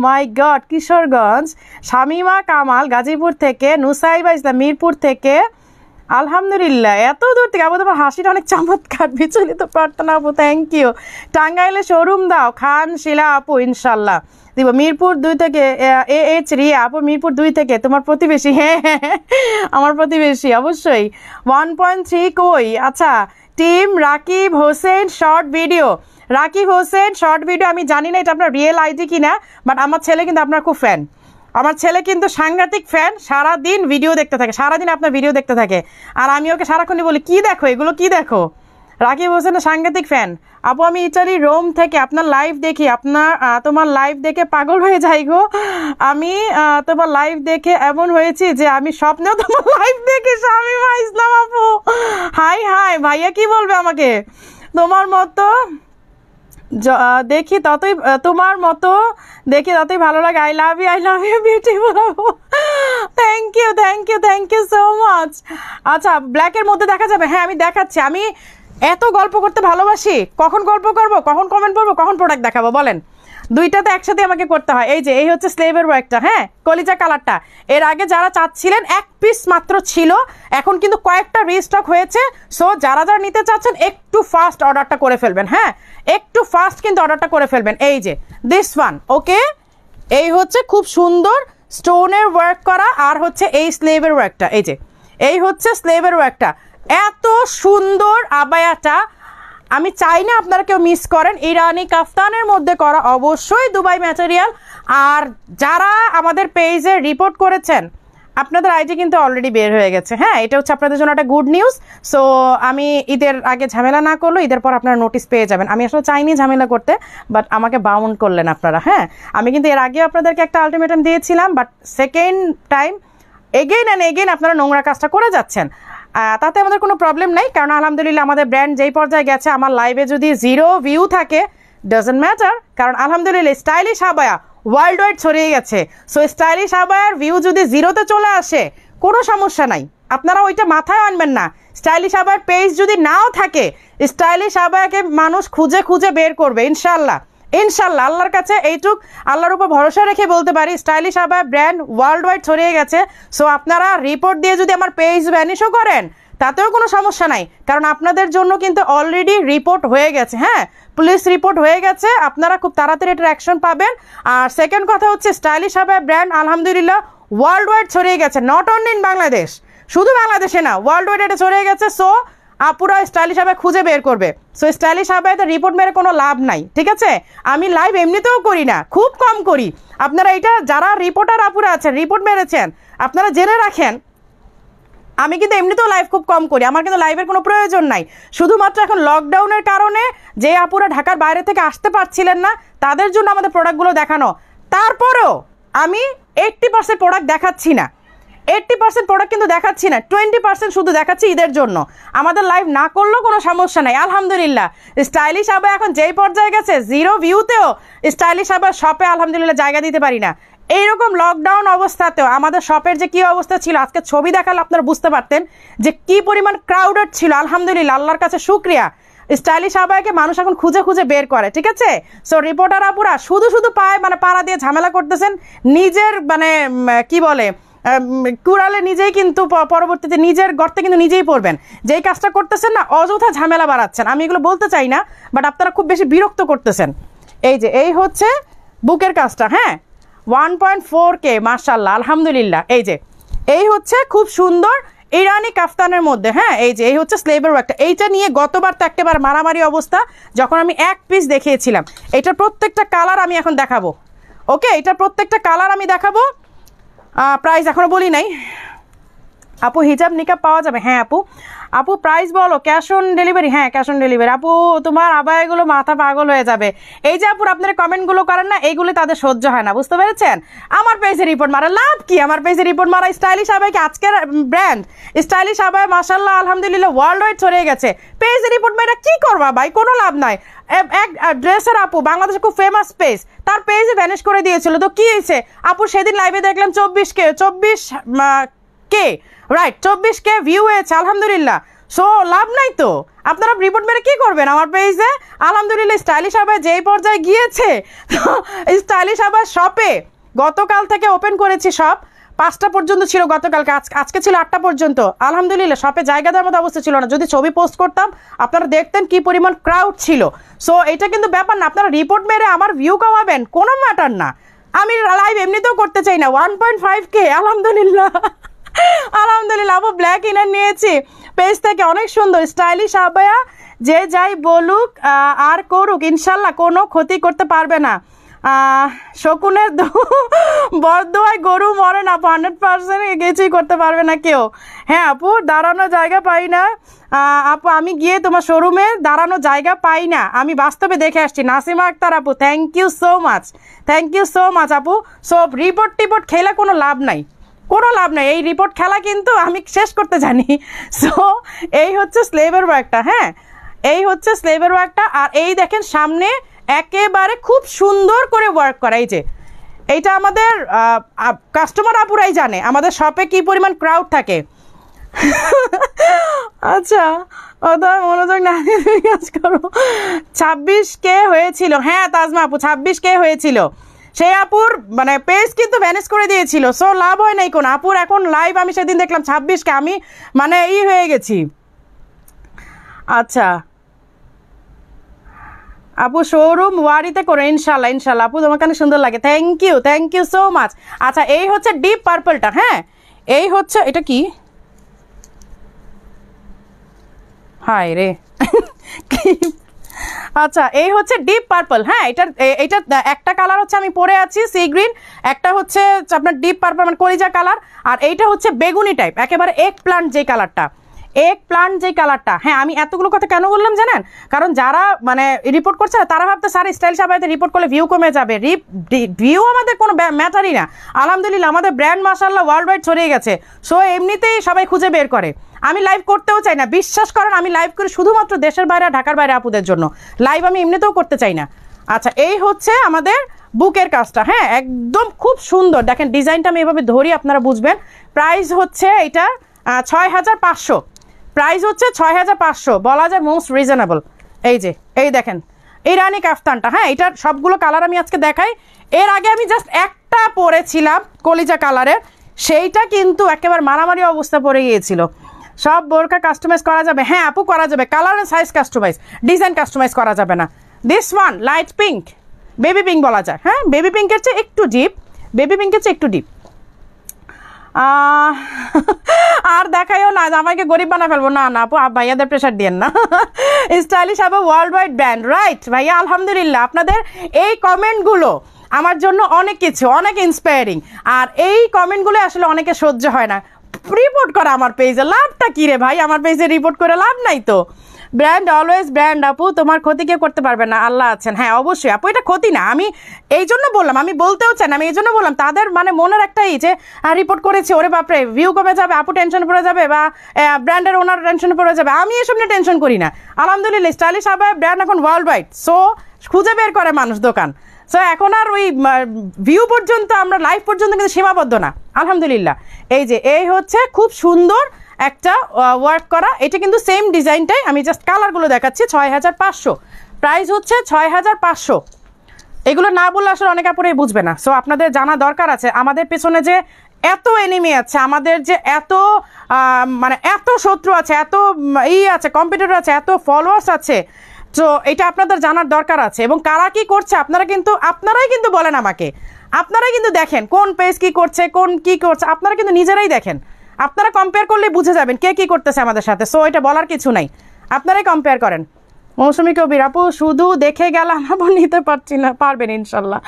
মাই গড, কিশোরগঞ্জ। শামিমা কামাল গাজীপুর থেকে, নুসাইবা ইসলাম মিরপুর থেকে, আলহামদুলিল্লাহ এত দূর থেকে। আপু তোমার হাসিটা অনেক চমৎকার, বিচলিত প্রার্থনা আপু, থ্যাংক ইউ। টাঙ্গাইলে শোরুম দাও, খান শিলা আপু, ইনশাল্লাহ দিব। মিরপুর 2 থেকে AH রিয়া আপু, মিরপুর 2 থেকে, তোমার প্রতিবেশী। হ্যাঁ, আমার প্রতিবেশী অবশ্যই। 1.3 কই? আচ্ছা, team Rakib Hossain short video, Rakib Hossain short video. আমি জানি না এটা আপনার রিয়েল আইডি কিনা, বাট আমার ছেলে কিন্তু আপনার খুব ফ্যান। আমার ছেলে কিন্তু সাংঘাতিক ফ্যান, সারাদিন ভিডিও দেখতে থাকে, সারাদিন আপনার ভিডিও দেখতে থাকে। আর আমি ওকে সারাক্ষণই বলি, কি দেখো এগুলো, কি দেখো। রাকিব হোসেনের সাংঘাতিক ফ্যান। আপু আমি ইটালি রোম থেকে আপনার লাইভ দেখি, তোমার লাইভ দেখে পাগল হয়ে যাই গো। আমি তোমার লাইভ দেখে এমন হয়েছি যে আমি স্বপ্নেও তোমার লাইভ দেখি। শামিমা ইসলাম আপু, হাই হাই ভাইয়া, কি বলবে আমাকে? তোমার মতো দেখি ততই, তোমার মতো দেখি ততই ভালো লাগে। আই লাভ ইউ বিউটিফুল আপু, থ্যাংক ইউ সো মাচ। আচ্ছা, ব্ল্যাকের মধ্যে দেখা যাবে? হ্যাঁ, আমি দেখাচ্ছি। আমি এত গল্প করতে ভালোবাসি, কখন গল্প করব, কখন কমেন্ট করবো, কখন প্রোডাক্ট দেখাবো বলেন? দুইটাতে একসাথে আমাকে করতে হয়। এই যে এই হচ্ছে স্লেভের ওয়ার্কটা, হ্যাঁ, কলিজা কালারটা। এর আগে যারা চাচ্ছিলেন এক পিস মাত্র ছিল, এখন কিন্তু কয়েকটা রিস্টক হয়েছে। সো যারা যারা নিতে চাচ্ছেন একটু ফাস্ট অর্ডারটা করে ফেলবেন, হ্যাঁ, একটু ফাস্ট কিন্তু অর্ডারটা করে ফেলবেন। এই যে দিস ওয়ান, ওকে, এই হচ্ছে খুব সুন্দর স্টোনের ওয়ার্ক করা, আর হচ্ছে এই স্লেভের ওয়ার্কটা। এই যে এই হচ্ছে স্লেভের ওয়ার্কটা, এত সুন্দর আবায়াটা আমি চাই না আপনারা কেউ মিস করেন। ইরানি কাফতানের মধ্যে করা, অবশ্যই দুবাই ম্যাটেরিয়াল। আর যারা আমাদের পেজে রিপোর্ট করেছেন, আপনাদের আইডি কিন্তু অলরেডি বের হয়ে গেছে, হ্যাঁ, এটা হচ্ছে আপনাদের জন্য একটা গুড নিউজ। সো আমি ঈদের আগে ঝামেলা না করলো, ঈদের পর আপনারা নোটিস পেয়ে যাবেন। আমি আসলে চাইনি ঝামেলা করতে, বাট আমাকে বাউন্ড করলেন আপনারা, হ্যাঁ। আমি কিন্তু এর আগে আপনাদেরকে একটা আলটিমেটাম দিয়েছিলাম, but second time again and again আপনারা নোংরা কাজটা করে যাচ্ছেন। তাতে আমাদের কোনো প্রবলেম নাই, কারণ আলহামদুলিল্লাহ আমাদের ব্র্যান্ড যেই পর্যায়ে গেছে, আমার লাইভে যদি 0 ভিউ থাকে ডাজন্ট ম্যাটার, কারণ আলহামদুলিল্লাহ স্টাইলিশ আবায়া ওয়ার্ল্ড ওয়াইড ছড়িয়ে গেছে। সো স্টাইলিশ আবায়ার ভিউ যদি 0-তে চলে আসে কোনো সমস্যা নাই, আপনারা ওইটা মাথায় আনবেন না। স্টাইলিশ আবায়ার পেজ যদি নাও থাকে, স্টাইলিশ আবায়াকে মানুষ খুঁজে খুঁজে বের করবে ইনশাল্লাহ, ইনশাল্লাহ। আল্লাহর কাছে এইটুক, আল্লাহর উপর ভরসা রেখে বলতে পারি, stylish abaya brand world wide ছড়িয়ে গেছে। সো আপনারা রিপোর্ট দিয়ে যদি আমার পেজ ভ্যানিশও করেন তাতেও কোনো সমস্যা নাই, কারণ আপনাদের জন্য কিন্তু অলরেডি রিপোর্ট হয়ে গেছে, হ্যাঁ, পুলিশ রিপোর্ট হয়ে গেছে। আপনারা খুব তাড়াতাড়ি এটার অ্যাকশন পাবেন। আর সেকেন্ড কথা হচ্ছে স্টাইলিশ আবায়া ব্র্যান্ড আলহামদুলিল্লাহ ওয়ার্ল্ড ওয়াইড ছড়িয়ে গেছে, নট অনলি ইন বাংলাদেশ, শুধু বাংলাদেশে না, ওয়ার্ল্ড ওয়াইড এটা ছড়িয়ে গেছে। সো আপুরা স্টাইলিশ আবায়া খুঁজে বের করবে। সো স্টাইলিশ আবায়াতে রিপোর্ট মেরে কোনো লাভ নাই, ঠিক আছে? আমি লাইভ এমনিতেও করি না, খুব কম করি। আপনারা এটা যারা রিপোর্টার আপুরা আছেন, রিপোর্ট মেরেছেন, আপনারা জেনে রাখেন আমি কিন্তু এমনিতেও লাইভ খুব কম করি, আমার কিন্তু লাইভের কোনো প্রয়োজন নাই। শুধুমাত্র এখন লকডাউনের কারণে যে আপুরা ঢাকার বাইরে থেকে আসতে পারছিলেন না, তাদের জন্য আমাদের প্রোডাক্টগুলো দেখানো। তারপরেও আমি 80% প্রোডাক্ট দেখাচ্ছি না, 80% প্রোডাক্ট কিন্তু দেখাচ্ছি না, 20% শুধু দেখাচ্ছি ঈদের জন্য। আমাদের লাইভ না করলেও কোনো সমস্যা নাই আলহামদুলিল্লাহ। স্টাইলিশ আবায়া এখন যেই পর্যায়ে গেছে, 0 ভিউতেও স্টাইলিশ আবায়া শপে আলহামদুলিল্লাহ জায়গা দিতে পারি না। এইরকম লকডাউন অবস্থাতেও আমাদের শপের যে কী অবস্থা ছিল, আজকে ছবি দেখালে আপনারা বুঝতে পারতেন যে কি পরিমাণ ক্রাউডেড ছিল। আলহামদুলিল্লাহ, আল্লাহর কাছে শুকরিয়া, স্টাইলিশ আবায়াকে মানুষ এখন খুঁজে খুঁজে বের করে, ঠিক আছে? সো রিপোর্টার আপুরা শুধু শুধু পাড়া দিয়ে ঝামেলা করতেছেন, নিজের কি বলে কুড়ালে নিজেই কিন্তু পরবর্তীতে নিজের গর্তে কিন্তু নিজেই পড়বেন। যেই কাজটা করতেছেন না, অযথা ঝামেলা বাড়াচ্ছেন। আমি এগুলো বলতে চাই না, বাট আপনারা খুব বেশি বিরক্ত করতেছেন। এই যে এই হচ্ছে বুকের কাজটা, হ্যাঁ, 1.4K মাশাআল্লাহ আলহামদুলিল্লাহ। এই যে এই হচ্ছে খুব সুন্দর ইরানি কাফতানের মধ্যে, হ্যাঁ, এই যে এই হচ্ছে স্লেভের ওয়ার্কটা। এইটা নিয়ে গতবার তো একেবারে মারামারি অবস্থা, যখন আমি এক পিস দেখিয়েছিলাম। এটার প্রত্যেকটা কালার আমি এখন দেখাবো, ওকে, এটার প্রত্যেকটা কালার আমি দেখাবো। প্রাইস এখনো বলি নাই। আপু হিজাব নিকাব পাওয়া যাবে? হ্যাঁ আপু প্রাইস বলো। Cash on delivery? হ্যাঁ, ক্যাশ অন ডেলিভারি। আপু তোমার আবায়াগুলো মাথা পাগল হয়ে যাবে। এই যে আপুর আপনারা কমেন্টগুলো করেন না, এইগুলো তাদের সহ্য হয় না, বুঝতে পেরেছেন? আমার পেজে রিপোর্ট মারা লাভ কি? আমার পেজে রিপোর্ট মারা স্টাইলিশ আবায়াকে আজকের ব্র্যান্ড স্টাইলিশ আবায়া মাশাআল্লাহ আলহামদুলিল্লাহ ওয়ার্ল্ড ওয়াইড ছড়িয়ে গেছে। পেজে রিপোর্ট মেয়েরা কি করবা ভাই? কোনো লাভ নাই। এক ড্রেসের আপু বাংলাদেশে খুব ফেমাস পেজ, তার পেজে ভ্যানিশ করে দিয়েছিল, তো কি হয়েছে? আপু সেদিন লাইভে দেখলাম 24K রাইট, 24K ভিউ হয়েছে আলহামদুলিল্লাহ। সো লাভ নাই তো, আপনারা রিপোর্ট মেরে কি করবেন আমার পেজে? আলহামদুলিল্লাহ স্টাইলিশ আবায়া যেই পর্যায়ে গিয়েছে, স্টাইলিশ আবায়া শপে গতকাল থেকে ওপেন করেছি, শপ 5টা পর্যন্ত ছিল গতকালকে, আজকে ছিল 8টা পর্যন্ত। আলহামদুলিল্লাহ শপে জায়গা দেওয়ার মতো অবস্থা ছিল না। যদি ছবি পোস্ট করতাম আপনারা দেখতেন কি পরিমাণ ক্রাউড ছিল। সো এটা কিন্তু ব্যাপার না, আপনারা রিপোর্ট মেরে আমার ভিউ কমাবেন, কোনো ম্যাটার না। আমি লাইভ এমনিতেও করতে চাই না। 1.5K আলহামদুলিল্লাহ আলহামদুলিল্লাহ। আপু ব্ল্যাক ইনার নিয়েছি পেজ থেকে, অনেক সুন্দর স্টাইলিশ আবায়া। যে যাই বলুক আর করুক, ইনশাল্লাহ কোনো ক্ষতি করতে পারবে না। শকুনের বরদোয়ায় গরু মরে না, 100% কিছুই করতে পারবে না কেউ। হ্যাঁ আপু, দাঁড়ানোর জায়গা পাই না। আপু আমি গিয়ে তোমার শোরুমে দাঁড়ানোর জায়গা পাই না, আমি বাস্তবে দেখে আসছি। নাসিমা আক্তার আপু, thank you so much, thank you so much আপু। সব রিপোর্ট টিপোর্ট খেলে কোনো লাভ নাই, কোনো লাভ নাই। এই রিপোর্ট খেলা কিন্তু আমি শেষ করতে জানি। সো এই হচ্ছে স্লেভের ওয়ার্কটা, হ্যাঁ, এই হচ্ছে স্লেভের ওয়ার্কটা। আর এই দেখেন সামনে একেবারে খুব সুন্দর করে ওয়ার্ক করা। এই যে এইটা আমাদের কাস্টমার আপুরাই জানে আমাদের শপে কি পরিমাণ ক্রাউড থাকে। আচ্ছা অতএব মনোযোগ না দিয়ে কাজ করো। 26K হয়েছিল, হ্যাঁ তাজমা আপু 26K হয়েছিল। সেই আপুর মানে পেজ কিন্তু ভ্যানিশ করে দিয়েছিল, সো লাভ হয় নাই কোনো। আপুর এখন লাইভ আমি সেদিন দেখলাম 26K, আমি মানে হয়ে গেছি। আচ্ছা আপু শোরুম ওয়ারিতে করে ইনশাল্লাহ ইনশাল্লাহ। আপু তোমাকে অনেক সুন্দর লাগে, থ্যাংক ইউ সো মাচ। আচ্ছা এই হচ্ছে ডিপ পার্পলটা, হ্যাঁ এই হচ্ছে, এটা কি হায় রে আচ্ছা এই হচ্ছে ডিপ পার্পল, হ্যাঁ এটা একটা কালার হচ্ছে আমি পরে আছি সি গ্রিন, একটা হচ্ছে আপনার ডিপ পার্পল মানে কলিজা কালার, আর এইটা হচ্ছে বেগুনি টাইপ একেবারে এক প্লান্ট যে কালারটা, হ্যাঁ আমি এতগুলো কথা কেন বললাম জানেন, কারণ যারা মানে রিপোর্ট করছে না তারা ভাবতে স্যার স্টাইল সাবাইতে রিপোর্ট করলে ভিউ কমে যাবে। ভিউ আমাদের কোনো ম্যাটারই না, আলহামদুলিল্লাহ আমাদের ব্র্যান্ড মাশাআল্লাহ ওয়ার্ল্ড ওয়াইড ছড়িয়ে গেছে, সো এমনিতেই সবাই খুঁজে বের করে। আমি লাইভ করতেও চাই না, বিশ্বাস করেন আমি লাইভ করি শুধুমাত্র দেশের বাইরে ঢাকার বাইরে আপুদের জন্য, লাইভ আমি এমনিতেও করতে চাই না। আচ্ছা এই হচ্ছে আমাদের বুকের কাজটা, হ্যাঁ একদম খুব সুন্দর, দেখেন ডিজাইনটা আমি এভাবে ধরি আপনারা বুঝবেন। প্রাইস হচ্ছে এটা 6500, প্রাইস হচ্ছে 6500, বলা যায় মোস্ট রিজনেবল। এই দেখেন এই রানী কাফতানটা, হ্যাঁ এটার সবগুলো কালার আমি আজকে দেখাই। এর আগে আমি জাস্ট একটা পরেছিলাম কলিজা কালারের, সেইটা কিন্তু একেবারে মারামারি অবস্থা পড়ে গিয়েছিল। সব বোরকা কাস্টমাইজ করা যাবে, হ্যাঁ আপু করা যাবে, colour and size customize, design customize করা যাবে না। This one light pink, baby pink বলা যায়, হ্যাঁ বেবি পিঙ্কের চেয়ে একটু ডিপ, আর দেখাইও না আমাকে গরিব বানা ফেলবো, না আপু ভাইয়াদের প্রেশার দিয়েন না। স্টাইলিশ আবার ওয়ার্ল্ড ওয়াইড ব্র্যান্ড, রাইট ভাইয়া আলহামদুলিল্লাহ। আপনাদের এই কমেন্টগুলো আমার জন্য অনেক কিছু, অনেক ইন্সপায়ারিং, আর এই কমেন্টগুলো আসলে অনেকে সহ্য হয় না। রিপোর্ট করা আমার পেজে লাভটা কি রে ভাই, আমার পেজে রিপোর্ট করে লাভ নাই তো। ব্র্যান্ড অলওয়েজ ব্র্যান্ড আপু, তোমার ক্ষতি কেউ করতে পারবে না, আল্লাহ আছেন। হ্যাঁ অবশ্যই আপু এটা ক্ষতি না, আমি এই জন্য বললাম, আমি বলতেও চাই না, আমি এই জন্য বললাম তাদের মানে মনের একটাই যে রিপোর্ট করেছি ওরে বাপরে ভিউ কমে যাবে, আপু টেনশন পড়ে যাবে, বা ব্র্যান্ডের ওনার টেনশন পড়ে যাবে। আমি এসব নিয়ে টেনশন করি না, আলহামদুলিল্লাহ স্টাইলিশ আবার ব্র্যান্ড এখন ওয়ার্ল্ড ওয়াইড, সো খুঁজে বের করে মানুষ দোকান, সো এখন আর ওই ভিউ পর্যন্ত আমরা লাইভ পর্যন্ত কিন্তু সীমাবদ্ধ না, আলহামদুলিল্লাহ। এই হচ্ছে খুব সুন্দর একটা ওয়ার্ক করা, এটা কিন্তু সেম ডিজাইনটাই, আমি জাস্ট কালারগুলো দেখাচ্ছি। 6500 প্রাইস হচ্ছে 6500। এগুলো না বললে আসলে অনেক আপুরেই বুঝবে না, সো আপনাদের জানা দরকার আছে আমাদের পেছনে যে এত এনিমি আছে, আমাদের যে এত মানে এত শত্রু আছে, এত আছে কম্পিটিটর আছে, এত ফলোয়ার্স আছে, তো এটা আপনাদের জানার দরকার আছে। এবং কারা কি করছে আপনারাই কিন্তু বলেন আমাকে, আপনারাই কিন্তু দেখেন কোন পেজ কি করছে, কোন কি করছে, আপনারা কিন্তু নিজেরাই দেখেন, আপনারা কম্পেয়ার করলে বুঝে যাবেন কে কি করতেছে আমাদের সাথে, সো এটা বলার কিছু নাই, আপনারাই কম্পেয়ার করেন। মৌসুমী কবির আপু শুধু দেখে গেলাম, আপু নিতে পারছি না, পারবেন ইনশাল্লাহ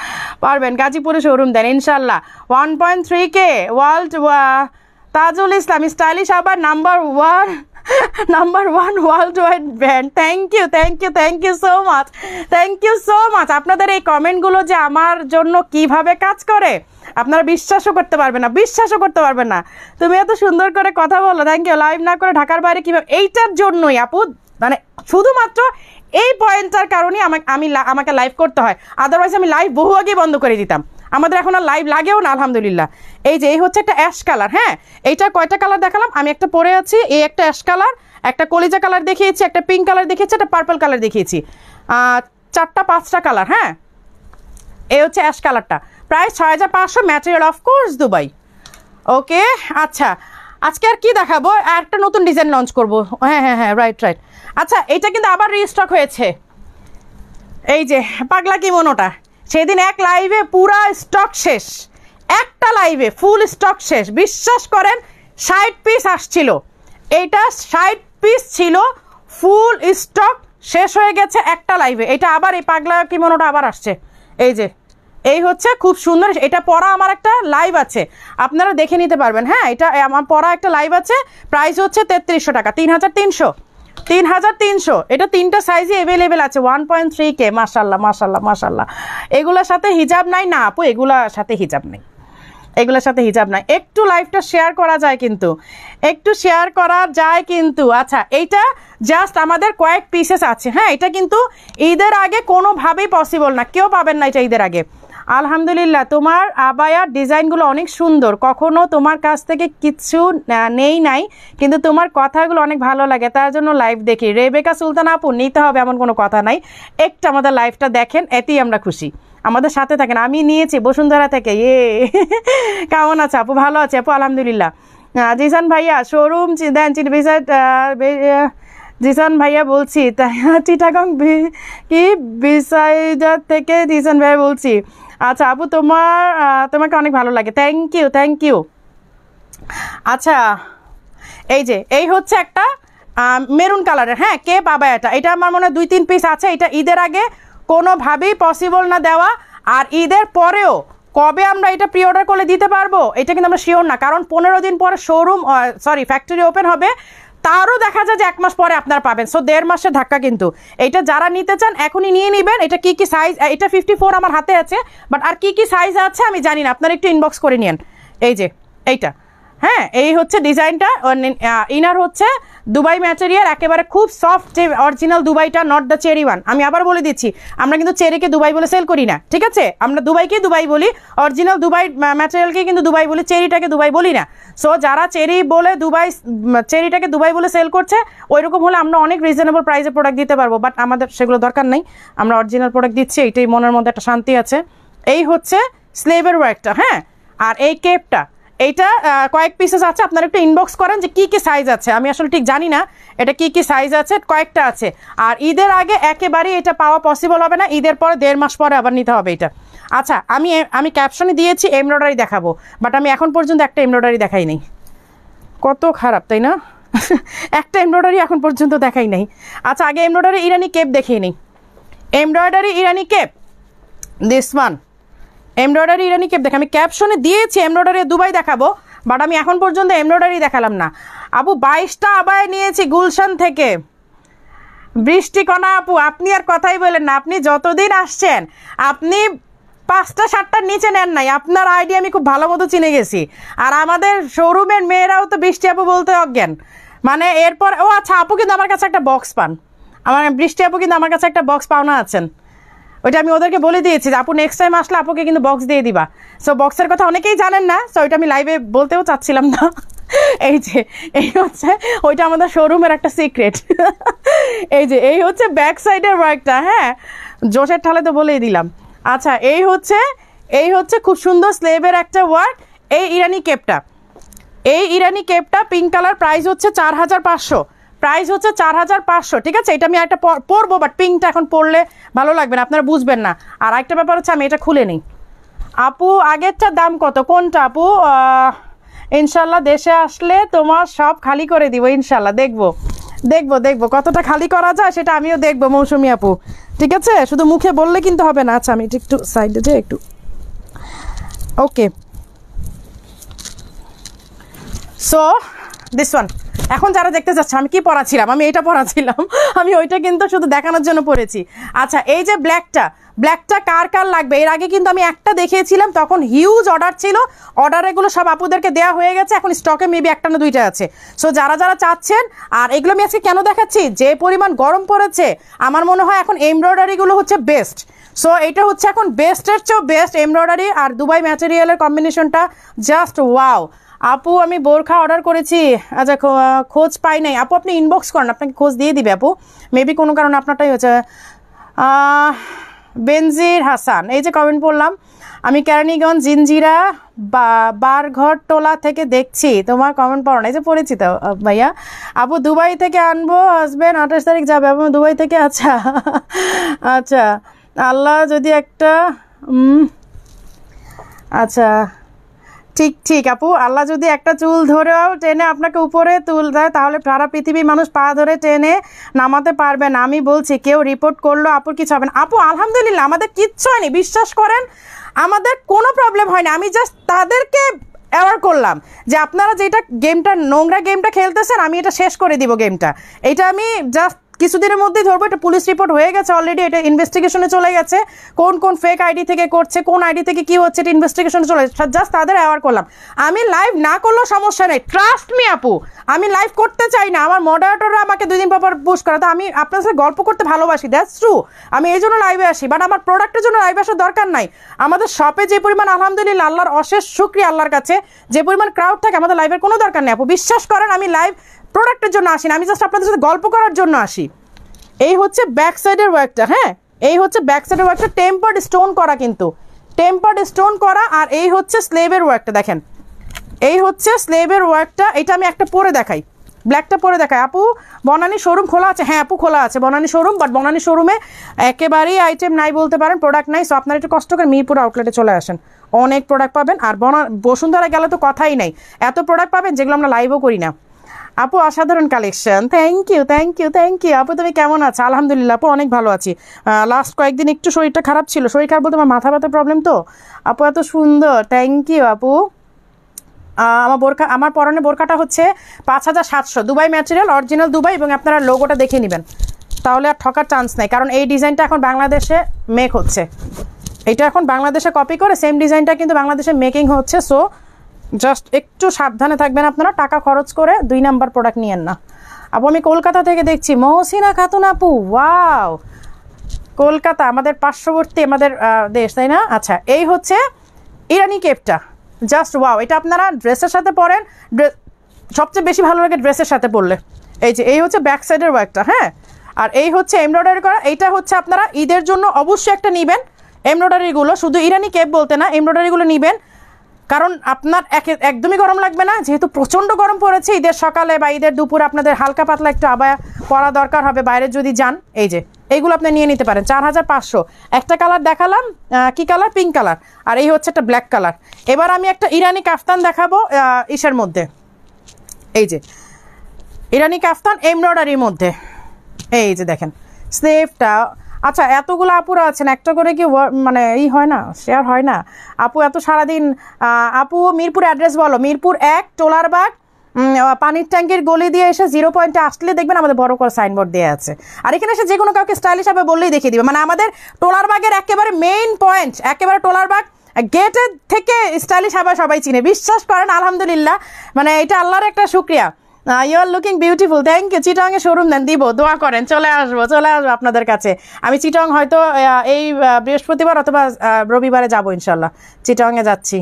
পারবেন, গাজীপুরে শোরুম দেন ইনশাল্লাহ। 1.3K world, Tajul Islam stylish আবার number one world wide brand, thank you so much. আপনাদের এই কমেন্টগুলো যে আমার জন্য কিভাবে কাজ করে আপনারা বিশ্বাসও করতে পারবেন না, তুমি এত সুন্দর করে কথা বলো, থ্যাংক ইউ। লাইভ না করে ঢাকার বাইরে কিভাবে, এইটার জন্যই আপু, মানে শুধুমাত্র এই পয়েন্টটার কারণেই আমাকে লাইভ করতে হয়, আদারওয়াইজ আমি লাইভ বহু আগেই বন্ধ করে দিতাম, আমাদের এখন আর লাইভ লাগেও না আলহামদুলিল্লাহ। এই হচ্ছে একটা অ্যাশ কালার, হ্যাঁ এইটা কয়টা কালার দেখালাম, আমি একটা পরে আছি, এই একটা অ্যাশ কালার, একটা কলিজা কালার দেখিয়েছি, একটা পিঙ্ক কালার দেখিয়েছি, একটা পার্পল কালার দেখিয়েছি, 4-5টা কালার, হ্যাঁ এই হচ্ছে অ্যাশ কালারটা। Price 6500, material of course Dubai. Okay আচ্ছা আজকে আর কি দেখাবো, একটা নতুন ডিজাইন লঞ্চ করবো, হ্যাঁ রাইট। আচ্ছা এটা কিন্তু আবার রিস্টক হয়েছে, এই যে পাগলা কিমোনোটা, সেদিন এক লাইভে পুরা স্টক শেষ, একটা লাইভে ফুল স্টক শেষ, বিশ্বাস করেন 60 পিস আসছিল, এইটা 60 পিস ছিল, ফুল স্টক শেষ হয়ে গেছে একটা লাইভে। এটা আবার এই পাগলা কিমোনোটা আবার আসছে, এই হচ্ছে খুব সুন্দর, এটা পরা আমার একটা লাইভ আছে, আপনারা দেখে নিতে পারবেন, হ্যাঁ এটা আমার পরা একটা লাইভ আছে, প্রাইস হচ্ছে 3300 টাকা, 3300। এটা 3টা সাইজে অ্যাভেলেবেল আছে, 1.3K। মাশাল্লাহ। এগুলোর সাথে হিজাব নাই না আপু, এগুলোর সাথে হিজাব নাই, একটু লাইভটা শেয়ার করা যায় কিন্তু, আচ্ছা এইটা জাস্ট আমাদের কয়েক পিসেস আছে, হ্যাঁ এটা কিন্তু ঈদের আগে কোনোভাবেই পসিবল না, কেউ পাবেন না এটা ঈদের আগে। আলহামদুলিল্লাহ, তোমার আবায়ার ডিজাইনগুলো অনেক সুন্দর, কখনো তোমার কাছ থেকে কিছু নেই নাই, কিন্তু তোমার কথাগুলো অনেক ভালো লাগে, তার জন্য লাইভ দেখি। রেবেকা সুলতান আপু, নিতে হবে এমন কোনো কথা নাই, একটু আমাদের লাইভটা দেখেন, এতেই আমরা খুশি, আমাদের সাথে থাকেন। আমি নিয়েছি বসুন্ধরা থেকে। কেমন আছে আপু? ভালো আছে আপু, আলহামদুলিল্লাহ। জিসান ভাইয়া শোরুম দেন জিসান ভাইয়া বলছি, তাই চিটাগং কি বিসাইডার থেকে জিসান ভাইয়া বলছি। আচ্ছা আপু, তোমাকে অনেক ভালো লাগে, থ্যাংক ইউ। আচ্ছা এই হচ্ছে একটা মেরুন কালারের, হ্যাঁ কে পাবা এটা আমার মনে হয় 2-3 পিস আছে। এটা ঈদের আগে কোনোভাবেই পসিবল না দেওয়া, আর ঈদের পরেও কবে আমরা এটা প্রি অর্ডার করলে দিতে পারবো এটা কিন্তু আমরা শিওর না, কারণ 15 দিন পরে ফ্যাক্টরি ওপেন হবে, তারও দেখা যায় যে 1 মাস পরে আপনারা পাবেন। সো 1.5 মাসের ধাক্কা কিন্তু। এটা যারা নিতে চান এখনই নিয়ে নেবেন। এটা কি সাইজ, এটা 54 আমার হাতে আছে, বাট আর কি সাইজ আছে আমি জানি না, আপনারা একটু ইনবক্স করে নিন। এই যে এইটা, হ্যাঁ এই হচ্ছে ডিজাইনটা। ইনার হচ্ছে দুবাই ম্যাটেরিয়াল, একেবারে খুব সফট, যে অরিজিনাল দুবাইটা, নট দ্য চেরি ওয়ান। আমি আবার বলে দিচ্ছি, আমরা কিন্তু চেরিকে দুবাই বলে সেল করি না, ঠিক আছে? আমরা দুবাইকেই দুবাই বলি, অরিজিনাল দুবাই ম্যাটেরিয়ালকে কিন্তু দুবাই বলি, চেরিটাকে দুবাই বলি না। সো যারা চেরি বলে চেরিটাকে দুবাই বলে সেল করছে, ওইরকম হলে আমরা অনেক রিজনেবল প্রাইসে প্রোডাক্ট দিতে পারবো, বাট আমাদের সেগুলো দরকার নেই, আমরা অরিজিনাল প্রোডাক্ট দিচ্ছি, এইটাই মনের মধ্যে একটা শান্তি আছে। এই হচ্ছে স্লেভের ওয়ার্কটা, হ্যাঁ। আর এই কেপটা, এইটা কয়েক পিসেস আছে, আপনারা একটু ইনবক্স করেন যে কি সাইজ আছে। আমি আসলে ঠিক জানি না এটা কি সাইজ আছে, কয়েকটা আছে। আর ঈদের আগে একেবারেই এটা পাওয়া পসিবল হবে না, ঈদের পরে 1.5 মাস পরে আবার নিতে হবে এটা। আচ্ছা আমি ক্যাপশনে দিয়েছি এমব্রয়ডারি দেখাবো, বাট আমি এখন পর্যন্ত একটা এমব্রয়ডারি দেখাই নাই। কত খারাপ তাই না? একটা এমব্রয়ডারি এখন পর্যন্ত দেখাই নাই। আচ্ছা আগে এমব্রয়ডারি ইরানি কেপ দেখিয়ে নিই। এমব্রয়ডারি ইরানি কেপ, দিস ওয়ান এমব্রয়ডারি ইরানি কেপ দেখে, আমি ক্যাপশনে দিয়েছি এমব্রয়ডারি দুবাই দেখাবো, বাট আমি এখন পর্যন্ত এমব্রয়ডারি দেখালাম না। আপু 22টা আবায় নিয়েছি গুলশান থেকে। বৃষ্টিকণা আপু, আপনি আর কথাই বলেন না, আপনি যতদিন আসছেন আপনি 5টা 7টার নিচে নেন নাই, আপনার আইডিয়া আমি খুব ভালো মতো চিনে গেছি। আর আমাদের শোরুমের মেয়েরাও তো বৃষ্টি আপু বলতে অজ্ঞান, মানে এরপর আচ্ছা আপু কিন্তু আমার কাছে একটা বক্স পান, বৃষ্টি আপু কিন্তু আমার কাছে একটা বক্স পাওনা আছেন, ওইটা আমি ওদেরকে বলে দিয়েছি যে আপু নেক্সট টাইম আসলে আপুকে কিন্তু বক্স দিয়ে দিবা। সো বক্সের কথা অনেকেই জানেন না, সো ওইটা আমি লাইভে বলতেও চাচ্ছিলাম না। এই হচ্ছে ওইটা আমাদের শোরুমের একটা সিক্রেট। এই হচ্ছে ব্যাক সাইডের ওয়ার্কটা, হ্যাঁ জোশের ঠালে তো বলেই দিলাম। আচ্ছা এই হচ্ছে খুব সুন্দর স্লেভের একটা ওয়ার্ক। এই ইরানি কেপটা পিঙ্ক কালার, প্রাইস হচ্ছে 4500, ঠিক আছে? এটা আমি একটা পরবো, বাট পিঙ্কটা এখন পরলে ভালো লাগবে না, আপনারা বুঝবেন না। আর একটা ব্যাপার হচ্ছে আমি এটা খুলে নিই। আপু আগেরটার দাম কত? কোনটা আপু? ইনশাল্লাহ দেশে আসলে তোমার সব খালি করে দিব, ইনশাল্লাহ দেখবো কতটা খালি করা যায়, সেটা আমিও দেখবো মৌসুমি আপু, ঠিক আছে? শুধু মুখে বললে কিন্তু হবে না। আচ্ছা আমি একটু সাইডে যাই একটু, ওকে। সো দিস ওয়ান, এখন যারা দেখতে চাচ্ছে আমি কি পরাছিলাম, আমি এটা পরাছিলাম, আমি ওইটা কিন্তু শুধু দেখানোর জন্য পরেছি। আচ্ছা এই যে ব্ল্যাকটা কার লাগবে? এর আগে কিন্তু আমি একটা দেখিয়েছিলাম, তখন হিউজ অর্ডার ছিল, অর্ডার এগুলো সব আপুদেরকে দেওয়া হয়ে গেছে, এখন স্টকে মেবি 1টা না 2টা আছে। সো যারা চাচ্ছেন, আর এগুলো আমি আজকে কেন দেখাচ্ছি, যে পরিমাণ গরম পড়েছে আমার মনে হয় এখন এমব্রয়ডারিগুলো হচ্ছে বেস্ট। সো এটা হচ্ছে এখন বেস্টের চেয়েও বেস্ট এমব্রয়ডারি, আর দুবাই ম্যাটেরিয়ালের কম্বিনেশনটা জাস্ট ওয়াও। আপু আমি বোরখা অর্ডার করেছি, আচ্ছা খোঁজ পাই নাই। আপু আপনি ইনবক্স করেন, আপনাকে খোঁজ দিয়ে দিবে আপু, মেবি কোনো কারণে আপনারটাই হচ্ছে। বেনজির হাসান, এই যে কমেন্ট পড়লাম, আমি কেরানীগঞ্জ জিনজিরা বারঘর টোলা থেকে দেখছি, তোমার কমেন্ট পড়ো না, এই যে পড়েছি তো ভাইয়া। আপু দুবাই থেকে আনবো, হাজবেন্ড 28 তারিখ যাবে, আপু দুবাই থেকে। আচ্ছা আল্লাহ যদি একটা আচ্ছা ঠিক আপু, আল্লাহ যদি একটা চুল ধরেও টেনে আপনাকে উপরে তুল দেয়, তাহলে সারা পৃথিবীর মানুষ পা ধরে টেনে নামাতে পারবে না। আমি বলছি কেউ রিপোর্ট করলো আপুর কিছু হবে না। আপু আলহামদুলিল্লাহ আমাদের কিচ্ছু হয়নি, বিশ্বাস করেন আমাদের কোনো প্রবলেম হয়নি। আমি জাস্ট তাদেরকে অ্যাওয়ার করলাম যে আপনারা যেটা নোংরা গেমটা খেলতেছেন, আমি এটা শেষ করে দিব গেমটা। এটা আমি জাস্ট কিছুদিনের মধ্যেই ধরবো, এটা পুলিশ রিপোর্ট হয়ে গেছে অলরেডি, এটা ইনভেস্টিগেশনে চলে গেছে, কোন কোন ফেক আইডি থেকে করছে, কোন আইডি থেকে কি হচ্ছে, এটা ইনভেস্টিগেশনে চলে গেছে। জাস্ট তাদের অ্যাওয়ার করলাম। আমি লাইভ না করলেও সমস্যা নেই, ট্রাস্ট মি আপু, আমি লাইভ করতে চাই না, আমার মডারেটররা আমাকে 2 দিন পর পুশ করে, তো আমি আপনার সাথে গল্প করতে ভালোবাসি, দ্যাটস ট্রু, আমি এই জন্য লাইভে আসি, বাট আমার প্রোডাক্টের জন্য লাইভে আসার দরকার নাই। আমাদের শপে যে পরিমাণ আলহামদুলিল্লাহ আল্লাহর অশেষ শুকরিয়া আল্লাহর কাছে, যে পরিমাণ ক্রাউড থাকে আমাদের লাইভের কোনো দরকার নেই আপু, বিশ্বাস করেন। আমি লাইভ প্রোডাক্টের জন্য আসি না, আমি জাস্ট আপনাদের সাথে গল্প করার জন্য আসি। এই হচ্ছে ব্যাক সাইডের ওয়ার্কটা, হ্যাঁ এই হচ্ছে ব্যাক সাইডের ওয়ার্কটা, টেম্পার্ড স্টোন করা, কিন্তু টেম্পার্ড স্টোন করা। আর এই হচ্ছে স্লেভের ওয়ার্কটা, দেখেন এই হচ্ছে স্লেভের ওয়ার্কটা। এটা আমি একটা পরে দেখাই, ব্ল্যাকটা পরে দেখাই। আপু বনানী শোরুম খোলা আছে? হ্যাঁ আপু খোলা আছে বনানী শোরুম, বাট বনানী শোরুমে একেবারেই আইটেম নাই বলতে পারেন, প্রোডাক্ট নাই। সো আপনারা একটু কষ্ট করে মিরপুর আউটলেটে চলে আসেন, অনেক প্রোডাক্ট পাবেন। আর বসুন্ধরা গেলে তো কথাই নাই, এত প্রোডাক্ট পাবেন যেগুলো আমরা লাইভও করি না। আপু অসাধারণ collection, thank you thank you thank you. আপু তুমি কেমন আছো? আলহামদুলিল্লাহ আপু অনেক ভালো আছি। লাস্ট কয়েকদিন একটু শরীরটা খারাপ ছিল, শরীর খারাপ বলতে আমার মাথা ব্যথার প্রবলেম তো। আপু এত সুন্দর, থ্যাংক ইউ আপু। আমার পরনে বোরকাটা হচ্ছে 5700, দুবাই ম্যাটেরিয়াল, অরিজিনাল দুবাই, এবং আপনারা লোগোটা দেখে নেবেন, তাহলে আর ঠকার চান্স নেই। কারণ এই ডিজাইনটা এখন বাংলাদেশে মেক হচ্ছে, এটা এখন বাংলাদেশে কপি করে সেম ডিজাইনটা কিন্তু বাংলাদেশে মেকিং হচ্ছে। সো জাস্ট একটু সাবধানে থাকবেন আপনারা, টাকা খরচ করে 2 নাম্বার প্রোডাক্ট নিয়েন না। আপু আমি কলকাতা থেকে দেখছি, মহসিনা খাতুন আপু, ওয়াও, কলকাতা আমাদের পার্শ্ববর্তী আমাদের দেশ, তাই না? আচ্ছা এই হচ্ছে ইরানি কেপটা, জাস্ট ওয়াও, এটা আপনারা ড্রেসের সাথে পরেন, সবচেয়ে বেশি ভালো লাগে ড্রেসের সাথে পরলে। এই যে এই হচ্ছে ব্যাক সাইডের ওয়ার্কটা, হ্যাঁ, আর এই হচ্ছে এমব্রয়ডারি করা। এইটা হচ্ছে আপনারা ঈদের জন্য অবশ্যই একটা নেবেন, এমব্রয়ডারিগুলো, শুধু ইরানি কেপ বলতে না, এমব্রয়ডারিগুলো নেবেন, কারণ আপনার একদমই গরম লাগবে না, যেহেতু প্রচণ্ড গরম পড়েছে। ঈদের সকালে বা ঈদের দুপুরে আপনাদের হালকা পাতলা একটু আবায়া পরা দরকার হবে বাইরে যদি যান। এই যে এইগুলো আপনি নিয়ে নিতে পারেন, 4500। একটা কালার দেখালাম, কি কালার? Pink colour. আর এই হচ্ছে একটা ব্ল্যাক কালার। এবার আমি একটা ইরানি কাফতান দেখাবো ইসের মধ্যে, এই যে ইরানি কাফতান এমব্রয়ডারির মধ্যে, এই যে দেখেন স্লেভটা। আচ্ছা এতগুলো আপুরা আছেন, একটা করে কি মানে হয় না, শেয়ার হয় না আপু? এত সারাদিন আপু মিরপুর অ্যাড্রেস বলো। মিরপুর 1 টোলারবাগ, পানির ট্যাঙ্কির গলি দিয়ে এসে 0 পয়েন্টে আসলে দেখবেন আমাদের বড় করে সাইনবোর্ড দেওয়া আছে। আর এখানে এসে যে কোনো কাউকে স্টাইলিশ হবে বললেই দেখিয়ে দিবে, মানে আমাদের টোলারবাগের একেবারে মেইন পয়েন্ট, একেবারে টোলারবাগ গেটের থেকে স্টাইলিশ হবে সবাই চিনে, বিশ্বাস করেন। আলহামদুলিল্লাহ, মানে এটা আল্লাহর একটা শুক্রিয়া। You are looking beautiful, thank you. চিটংয়ে শোরুম দেন, দিব, দোয়া করেন, চলে আসবো আপনাদের কাছে। আমি চিটং হয়তো এই বৃহস্পতিবার অথবা রবিবারে যাবো ইনশাল্লাহ, চিটংয়ে যাচ্ছি।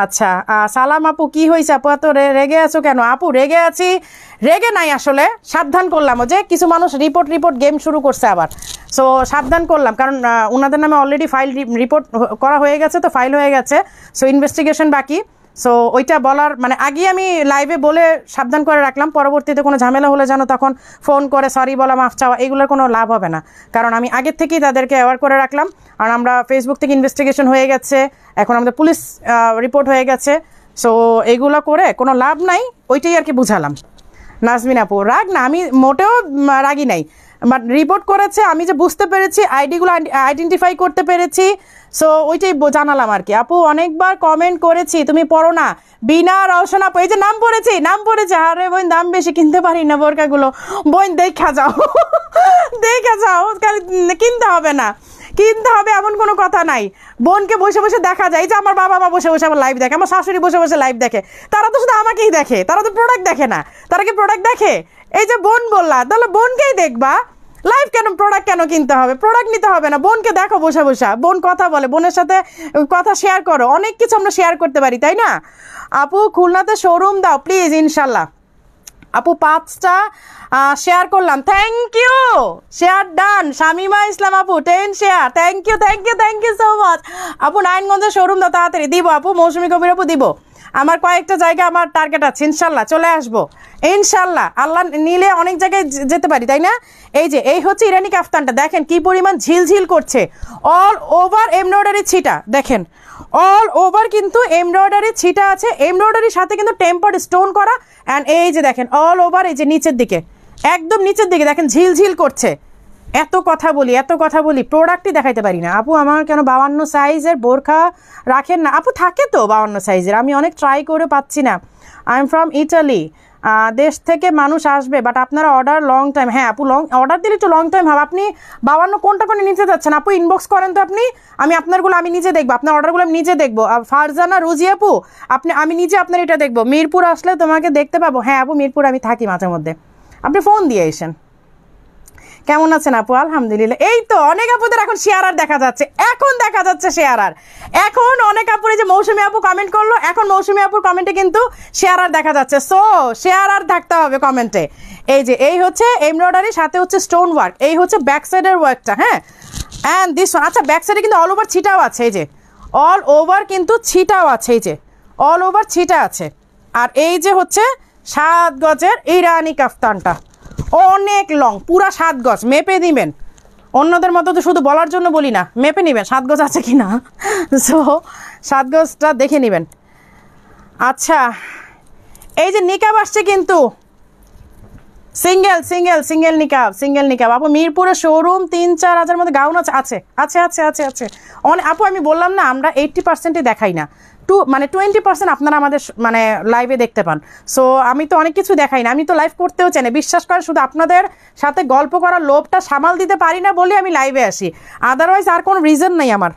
আচ্ছা সালাম আপু, কি হয়েছে আপু এত রেগে আছো কেন? আপু রেগে আছি, রেগে নাই আসলে, সাবধান করলাম। যে কিছু মানুষ রিপোর্ট গেম শুরু করছে আবার, সো সাবধান করলাম, কারণ ওনাদের নামে অলরেডি ফাইল রিপোর্ট করা হয়ে গেছে, তো ফাইল হয়ে গেছে, সো ইনভেস্টিগেশন বাকি। সো ওইটা বলার মানে আগেই আমি লাইভে বলে সাবধান করে রাখলাম, পরবর্তীতে কোনো ঝামেলা হলে যেন তখন ফোন করে সরি বলা, মাফ চাওয়া, এগুলোর কোনো লাভ হবে না। কারণ আমি আগের থেকেই তাদেরকে অ্যাওয়ার করে রাখলাম। আর আমরা ফেসবুক থেকে ইনভেস্টিগেশন হয়ে গেছে, এখন আমাদের পুলিশ রিপোর্ট হয়ে গেছে, সো এগুলো করে কোনো লাভ নাই, ওইটাই আর কি বুঝালাম। নাজমিন আপু রাগ না, আমি মোটেও রাগি নাই, বাট রিপোর্ট করেছে, আমি যে বুঝতে পেরেছি, আইডিগুলো আইডেন্টিফাই করতে পেরেছি, সো ওইটাই জানালাম আর কি। আপু অনেকবার কমেন্ট করেছি তুমি পড়ো না, বিনা রওশন আপু, এই যে নাম পড়েছে, আরে বোন দাম বেশি, কিনতে পারি না বোরকাগুলো, বোন দেখা যাও কিনতে হবে না, কিনতে হবে এমন কোনো কথা নাই। বোনকে বসে বসে দেখা যায়, যে আমার বাবা মা বসে বসে আমার লাইভ দেখে, আমার শাশুড়ি বসে বসে লাইভ দেখে, তারা তো শুধু আমাকেই দেখে, তারা তো প্রোডাক্ট দেখে না। তারা কি প্রোডাক্ট দেখে? এই যে বোন বললা, তাহলে বোনকেই দেখবা, লাইভ কেন, প্রোডাক্ট কেন কিনতে হবে? প্রোডাক্ট নিতে হবে না, বোনকে দেখো বসে বসে, বোন কথা বলে, বোনের সাথে কথা শেয়ার করো, অনেক কিছু আমরা শেয়ার করতে পারি, তাই না? আপু খুলনাতে শোরুম দাও প্লিজ, ইনশাল্লাহ। আপু 5টা শেয়ার করলাম, thank you, share done. Shamima Islam আপু 10 share, thank you so much. আপু নারায়ণগঞ্জে শোরুম দাও তাড়াতাড়ি, দিব আপু, মৌসুমী কবির আপু দিব। আমার কয়েকটা জায়গা আমার টার্গেট আছে, ইনশাল্লাহ চলে আসবো, ইনশাল্লাহ আল্লাহ নিলে অনেক জায়গায় যেতে পারি, তাই না? এই যে এই হচ্ছে ইরানি কাফতানটা, দেখেন কি পরিমাণ ঝিলঝিল করছে, অল ওভার এমব্রয়ডারি ছিটা, দেখেন অল ওভার কিন্তু এমব্রয়ডারি ছিটা আছে, এমব্রয়ডারির সাথে কিন্তু টেম্পার্ড স্টোন করা। অ্যান্ড এই যে দেখেন অল ওভার, এই যে নিচের দিকে, একদম নিচের দিকে দেখেন ঝিলঝিল করছে। এত কথা বলি প্রোডাক্টই দেখাইতে পারি না। আপু আমার কেন 52 সাইজের বোরখা রাখেন না? আপু থাকে তো 52 সাইজের, আমি অনেক ট্রাই করে পাচ্ছি না। I am from Italy. দেশ থেকে মানুষ আসবে, বাট আপনারা অর্ডার লং টাইম। হ্যাঁ আপু, লং অর্ডার দিলে একটু লং টাইম হবে। আপনি 52 কোনটা করে নিতে যাচ্ছেন আপু? ইনবক্স করেন তো আপনি, আমি আপনারগুলো আমি নিজে দেখবো, আপনার অর্ডারগুলো আমি নিজে দেখবো। ফারজানা রুজি আপু, আমি নিজে আপনার এটা দেখবো। মিরপুর আসলে তোমাকে দেখতে পাবো। হ্যাঁ আপু, মিরপুর আমি থাকি মাঝে মধ্যে, আপনি ফোন দিয়ে এসেন। কেমন আছেন আপু? আলহামদুলিল্লাহ। এই তো অনেক আপুদের এখন শেয়ারার দেখা যাচ্ছে, এখন দেখা যাচ্ছে শেয়ারার। এখন অনেক আপুর, এই যে মৌসুমী আপু কমেন্ট করলো, এখন মৌসুমী আপুর কমেন্টে কিন্তু শেয়ারার দেখা যাচ্ছে। সো শেয়ারার থাকতে হবে কমেন্টে। এই যে এই হচ্ছে এমব্রয়ডারি, সাথে হচ্ছে স্টোন ওয়ার্ক, এই হচ্ছে ব্যাক সাইডের ওয়ার্কটা। হ্যাঁ, অ্যান্ড দিস ওয়ান। আচ্ছা, ব্যাক সাইডে কিন্তু অল ওভার ছিটাও আছে, এই যে অল ওভার কিন্তু ছিটাও আছে, এই যে অল ওভার ছিটা আছে। আর এই যে হচ্ছে 7 গজের ইরানি কাফতানটা, অনেক লং, পুরা 7 গজ। মেপে দিবেন, অন্যদের মতো তো শুধু বলার জন্য বলি না, মেপে নেবেন 7 গজ আছে কি না। সো 7 গজটা দেখে নেবেন। আচ্ছা, এই যে নিকাব আসছে কিন্তু সিঙ্গেল সিঙ্গেল সিঙ্গেল নিকাব, সিঙ্গেল নিকাব। আপু মিরপুরে শোরুম 3-4 হাজার মধ্যে গাউন আছে? আছে আছে আছে আছে আছে অনেক আপু। আমি বললাম না, আমরা 80%ই দেখাই না, 20% আপনারা আমাদের মানে লাইভে দেখতে পান। সো আমি তো অনেক কিছু দেখাই না, আমি তো লাইভ করতেও চাই না, বিশ্বাস করেন। শুধু আপনাদের সাথে গল্প করার লোভটা সামাল দিতে পারি না বলে আমি লাইভে আসি, আদারওয়াইজ আর কোনো রিজন নেই আমার।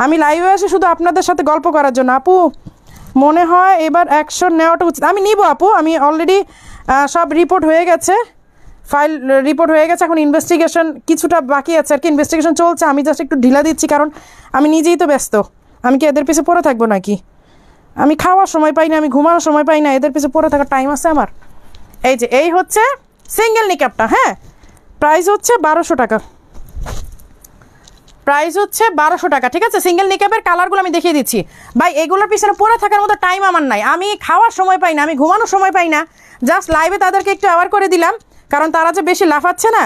আমি লাইভে আসি শুধু আপনাদের সাথে গল্প করার জন্য। আপু মনে হয় এবার অ্যাকশন নেওয়াটা উচিত। আমি নিব আপু, আমি অলরেডি সব রিপোর্ট হয়ে গেছে, ফাইল রিপোর্ট হয়ে গেছে। এখন ইনভেস্টিগেশন কিছুটা বাকি আছে আর কি, ইনভেস্টিগেশন চলছে। আমি জাস্ট একটু ঢিলা দিচ্ছি, কারণ আমি নিজেই তো ব্যস্ত। আমি কি এদের পিছে পড়ে থাকবো নাকি? আমি খাওয়ার সময় পাই না, আমি ঘুমানোর সময় পাই না, এদের পিছে পড়ে থাকার টাইম আছে আমার? এই যে এই হচ্ছে সিঙ্গেল নিকাবটা। হ্যাঁ, প্রাইস হচ্ছে 1200 টাকা, প্রাইস হচ্ছে 1200 টাকা। ঠিক আছে, সিঙ্গেল নিকাবের কালারগুলো আমি দেখিয়ে দিচ্ছি। ভাই এগুলোর পিছনে পড়ে থাকার মতো টাইম আমার নাই, আমি খাওয়ার সময় পাই না, আমি ঘুমানোর সময় পাই না। জাস্ট লাইভে তাদেরকে একটু অ্যাওয়ার করে দিলাম, কারণ তারা যে বেশি লাফাচ্ছে না,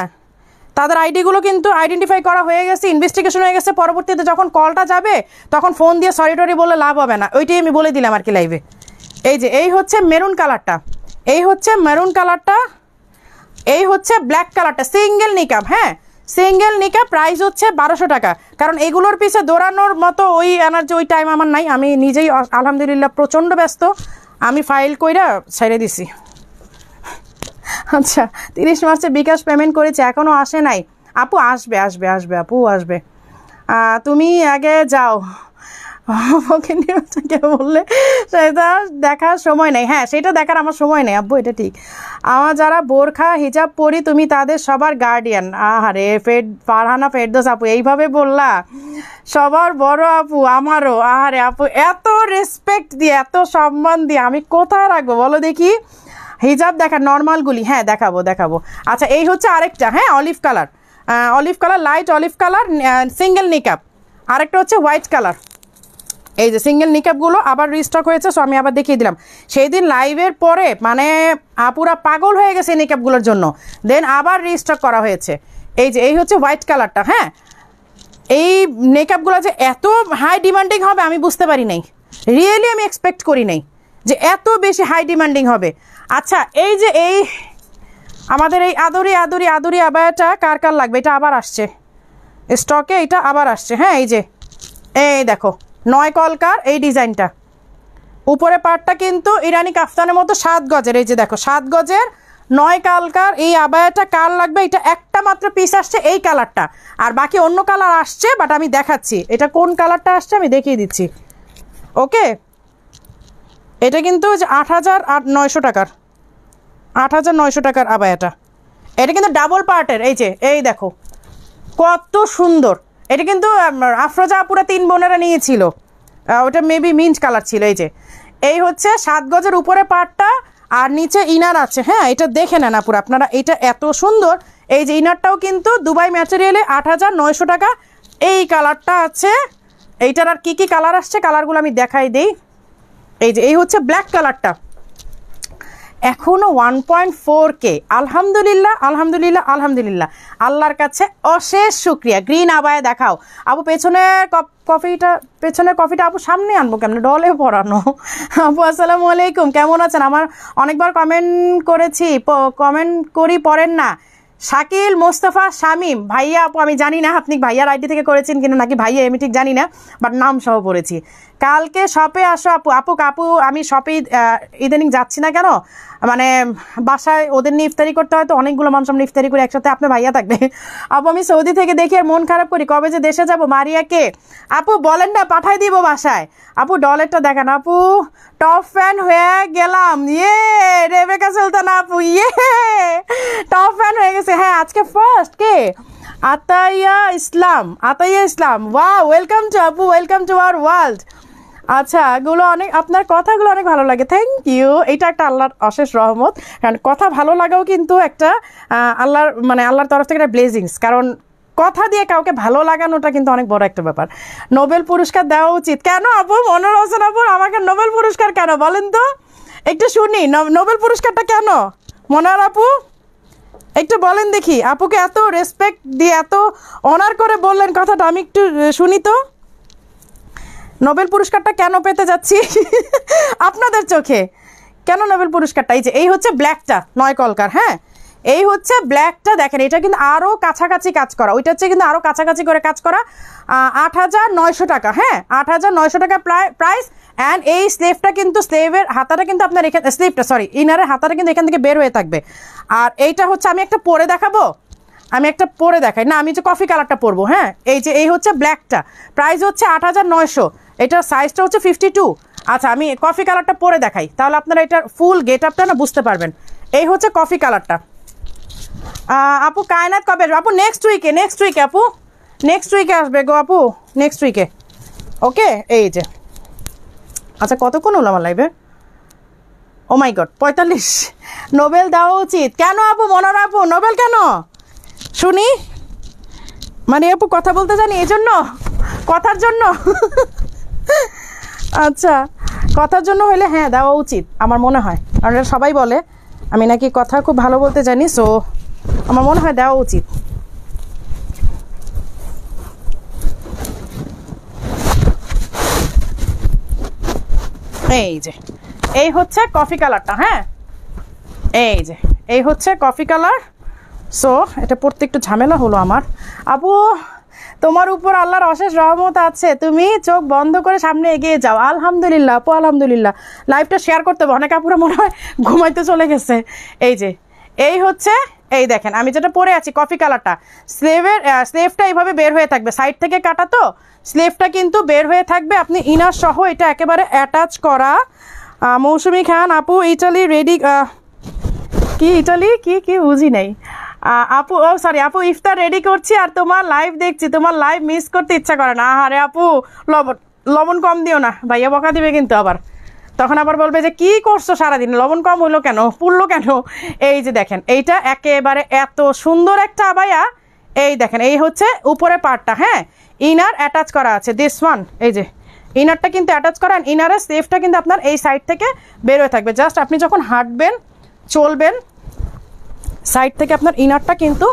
তাদের আইডিগুলো কিন্তু আইডেন্টিফাই করা হয়ে গেছে, ইনভেস্টিগেশন হয়ে গেছে। পরবর্তীতে যখন কলটা যাবে তখন ফোন দিয়ে সরি টরি বলে লাভ হবে না, ওইটাই আমি বলে দিলাম আর কি লাইভে। এই যে এই হচ্ছে মেরুন কালারটা, এই হচ্ছে মেরুন কালারটা, এই হচ্ছে ব্ল্যাক কালারটা, সিঙ্গেল নিকাব। হ্যাঁ, সিঙ্গেল নিকাব, প্রাইস হচ্ছে 1200 টাকা। কারণ এগুলোর পিছে দৌড়ানোর মতো ওই এনার্জি, ওই টাইম আমার নাই। আমি নিজেই আলহামদুলিল্লাহ প্রচণ্ড ব্যস্ত, আমি ফাইল কইরা ছেড়ে দিছি। আচ্ছা, 30 মার্চে বিকাশ পেমেন্ট করেছে, এখনও আসে নাই। আপু আসবে আসবে আসবে, আপু আসবে। তুমি আগে যাও, ওকে নিয়ে বললে সেটা দেখার সময় নেই। হ্যাঁ, সেটা দেখার আমার সময় নেই আব্বু, এটা ঠিক। আমার যারা বোরখা হিজাব পরি, তুমি তাদের সবার গার্ডিয়ান। আহারে ফারহানা ফেরদৌস আপু, এইভাবে বললা, সবার বড় আপু আমারও। আহারে আপু, এত রেসপেক্ট দিয়ে, এত সম্মান দিয়ে আমি কোথায় রাখবো বলো দেখি? হিজাব দেখা, নর্মালগুলি, হ্যাঁ দেখাবো দেখাবো। আচ্ছা, এই হচ্ছে আরেকটা, হ্যাঁ olive colour, olive colour, light olive colour, single নিকাব। আরেকটা হচ্ছে হোয়াইট কালার। এই যে সিঙ্গেল নিকাবগুলো আবার রিস্টক হয়েছে, সো আমি আবার দেখিয়ে দিলাম। সেই দিন লাইভের পরে মানে আপুরা পাগল হয়ে গেছে এই নিকাবগুলোর জন্য, দেন আবার রিস্টক করা হয়েছে। এই যে এই হচ্ছে হোয়াইট কালারটা। হ্যাঁ, এই মেকআপগুলো যে এত হাই ডিমান্ডিং হবে আমি বুঝতে পারি নাই, রিয়েলি আমি এক্সপেক্ট করি নাই যে এত বেশি হাই ডিমান্ডিং হবে। আচ্ছা, এই যে এই আমাদের এই আদরি আদরি আদরি আবায়াটা কার কার লাগবে? এটা আবার আসছে স্টকে, এটা আবার আসছে। হ্যাঁ, এই যে এই দেখো 9 কলকার এই ডিজাইনটা, উপরে পাটটা কিন্তু ইরানি কাফতানের মতো 7 গজের। এই যে দেখো 7 গজের 9 কালকার এই আবায়াটা কার লাগবে? এটা একটা মাত্র পিস আসছে, এই কালারটা, আর বাকি অন্য কালার আসছে, বাট আমি দেখাচ্ছি এটা কোন কালারটা আসছে, আমি দেখিয়ে দিচ্ছি। ওকে, এটা কিন্তু 8900 টাকার, 8900 টাকার আবায়াটা। এটা কিন্তু ডাবল পার্টের। এই যে এই দেখো কত সুন্দর, এটা কিন্তু আফরোজা পুরা 3 বোনেরা নিয়েছিল, ওটা মেবি মিন্ট কালার ছিল। এই যে এই হচ্ছে 7 গজের উপরে পার্টটা, আর নিচে ইনার আছে। হ্যাঁ, এটা দেখে নেন আপুরা আপনারা, এটা এত সুন্দর। এই যে ইনারটাও কিন্তু দুবাই ম্যাটেরিয়ালে 8900 টাকা। এই কালারটা আছে, এইটার আর কি কি কালার আসছে কালারগুলো আমি দেখাই দিই। এই যে এই হচ্ছে ব্ল্যাক কালারটা, এখনও 1.4K। আলহামদুলিল্লাহ আলহামদুলিল্লাহ আলহামদুলিল্লাহ, আল্লাহর কাছে অশেষ শুক্রিয়া। গ্রিন আবায়া দেখাও আপু, পেছনের কফিটা আপু সামনে আনবো কেমন, ডলে পরানো। আপু আসসালামু আলাইকুম, কেমন আছেন? আমার অনেকবার কমেন্ট করেছি, কমেন্ট করি পড়েন না। শাকিল মোস্তফা শামীম ভাইয়া, আপু আমি জানি না আপনি ভাইয়ার আইডি থেকে করেছেন কিনা নাকি ভাইয়া, আমি ঠিক জানি না, বাট নাম সহ পড়েছি। কালকে শপে আসো আপু। আপু আমি শপে ইদানিং যাচ্ছি না কেন, মানে বাসায় ওদের নিয়ে ইফতারি করতে হয়, তো অনেকগুলো মানুষ আমরা ইফতারি করি একসাথে, আপনার ভাইয়া থাকবে। আপু আমি সৌদি থেকে দেখি আর মন খারাপ করি, কবে যে দেশে যাব। মারিয়াকে আপু বলেন না, পাঠাই দিব বাসায়। আপু ডলেরটা দেখান আপু, টপ ফ্যান হয়ে গেলাম। রেবেকা সুলতানা আপু, টপ ফ্যান হয়ে গেছে। হ্যাঁ আজকে ফার্স্ট কে, Ataiya Islam. Wow, welcome to আপু, ওয়েলকাম টু আওয়ার ওয়ার্ল্ড। আচ্ছা এগুলো অনেক, আপনার কথাগুলো অনেক ভালো লাগে, থ্যাংক ইউ। এটা একটা আল্লাহর অশেষ রহমত, কারণ কথা ভালো লাগাও কিন্তু একটা আল্লাহর তরফ থেকে একটা ব্লেসিংস, কারণ কথা দিয়ে কাউকে ভালো লাগানোটা কিন্তু অনেক বড় একটা ব্যাপার। নোবেল পুরস্কার দেওয়া উচিত কেন আপু? মনোর হোসেন আপু আমাকে নোবেল পুরস্কার কেন বলেন তো, একটু শুনি। নোবেল পুরস্কারটা কেন মনোর আপু, একটু বলেন দেখি। আপুকে এত রেসপেক্ট দিয়ে এত অনার করে বললেন কথাটা, আমি একটু শুনি তো। নোবেল পুরস্কারটা কেন পেতে যাচ্ছি আপনাদের চোখে, কেন নোবেল পুরস্কারটা? এই হচ্ছে ব্ল্যাকটা 9 কলকার। হ্যাঁ এই হচ্ছে ব্ল্যাকটা, দেখেন এটা কিন্তু আরও কাছাকাছি কাজ করা, ওইটা হচ্ছে কিন্তু আরও কাছাকাছি করে কাজ করা। 8,900 টাকা। হ্যাঁ 8,900 টাকা প্রাইস। অ্যান্ড এই স্লিভটা কিন্তু, স্লিভের হাতাটা কিন্তু আপনার এখানে, স্লিভটা সরি ইনারের হাতাটা কিন্তু এখান থেকে বের হয়ে থাকবে। আর এইটা হচ্ছে, আমি একটা পরে দেখাবো, আমি একটা পরে দেখাই না, আমি যে কফি কালারটা পরবো। হ্যাঁ এই হচ্ছে ব্ল্যাকটা, প্রাইস হচ্ছে 8,900, এটার সাইজটা হচ্ছে 52। আচ্ছা আমি কফি কালারটা পরে দেখাই, তাহলে আপনারা এটার ফুল গেট আপটা না বুঝতে পারবেন। এই হচ্ছে কফি কালারটা। আপু কায়নাত কবে আসবে? আপু নেক্সট উইকে আপু, নেক্সট উইকে আসবে গো আপু, নেক্সট উইকে। ওকে এই যে, আচ্ছা কতক্ষণ হলো আমার লাইভে? ও মাই গড 45। নোবেল দেওয়া উচিত কেন আপু? মনোরা আপু নোবেল কেন শুনি, মানে আপু কথা বলতে জানি এই জন্য, কথার জন্য আচ্ছা কথার জন্য হলে হ্যাঁ দেওয়া উচিত আমার মনে হয়, কারণ সবাই বলে আমি নাকি কথা খুব ভালো বলতে জানি, সো আমার মনে হয় দেওয়া উচিত। এই যে এই হচ্ছে কফি কালারটা। হ্যাঁ এই হচ্ছে কফি কালার। সো এটা পড়তে একটু ঝামেলা হলো আমার। আপু তোমার উপর আল্লাহর অশেষ রহমত আছে, তুমি চোখ বন্ধ করে সামনে এগিয়ে যাও। আলহামদুলিল্লাহ আপু, আলহামদুলিল্লাহ। লাইভটা শেয়ার করতে হবে, অনেক আপুরা মনে হয় ঘুমাইতে চলে গেছে। এই হচ্ছে, এই দেখেন আমি যেটা পরে আছি কফি কালারটা, স্লিভটা এইভাবে বের হয়ে থাকবে, সাইড থেকে কাটা তো স্লিভটা কিন্তু বের হয়ে থাকবে, আপনি ইনার সহ এটা একেবারে অ্যাটাচ করা। মৌসুমি খান আপু ইটালি রেডি, কি ইটালি কি বুঝি নাই আপু, ও সরি আপু ইফতার রেডি করছি আর তোমার লাইভ দেখছি, তোমার লাইভ মিস করতে ইচ্ছা করে না। আরে আপু লবণ কম দিও না, ভাইয়া বকা দিবে কিন্তু আবার, তখন আবার বলবে যে কি করছো সারাদিন, লবণ কম হইলো কেন, পুড়লো কেন। এই যে দেখেন এইটা একেবারে এত সুন্দর একটা আবায়া। এই দেখেন এই হচ্ছে উপরে পার্টটা। হ্যাঁ ইনার অ্যাটাচ করা আছে, দিস ওয়ান। এই যে ইনারটা কিন্তু অ্যাটাচ করা, ইনারের স্লিভটা কিন্তু আপনার এই সাইড থেকে বের হয়ে থাকবে। জাস্ট আপনি যখন হাঁটবেন চলবেন সাইড থেকে আপনার ইনারটা কিন্তু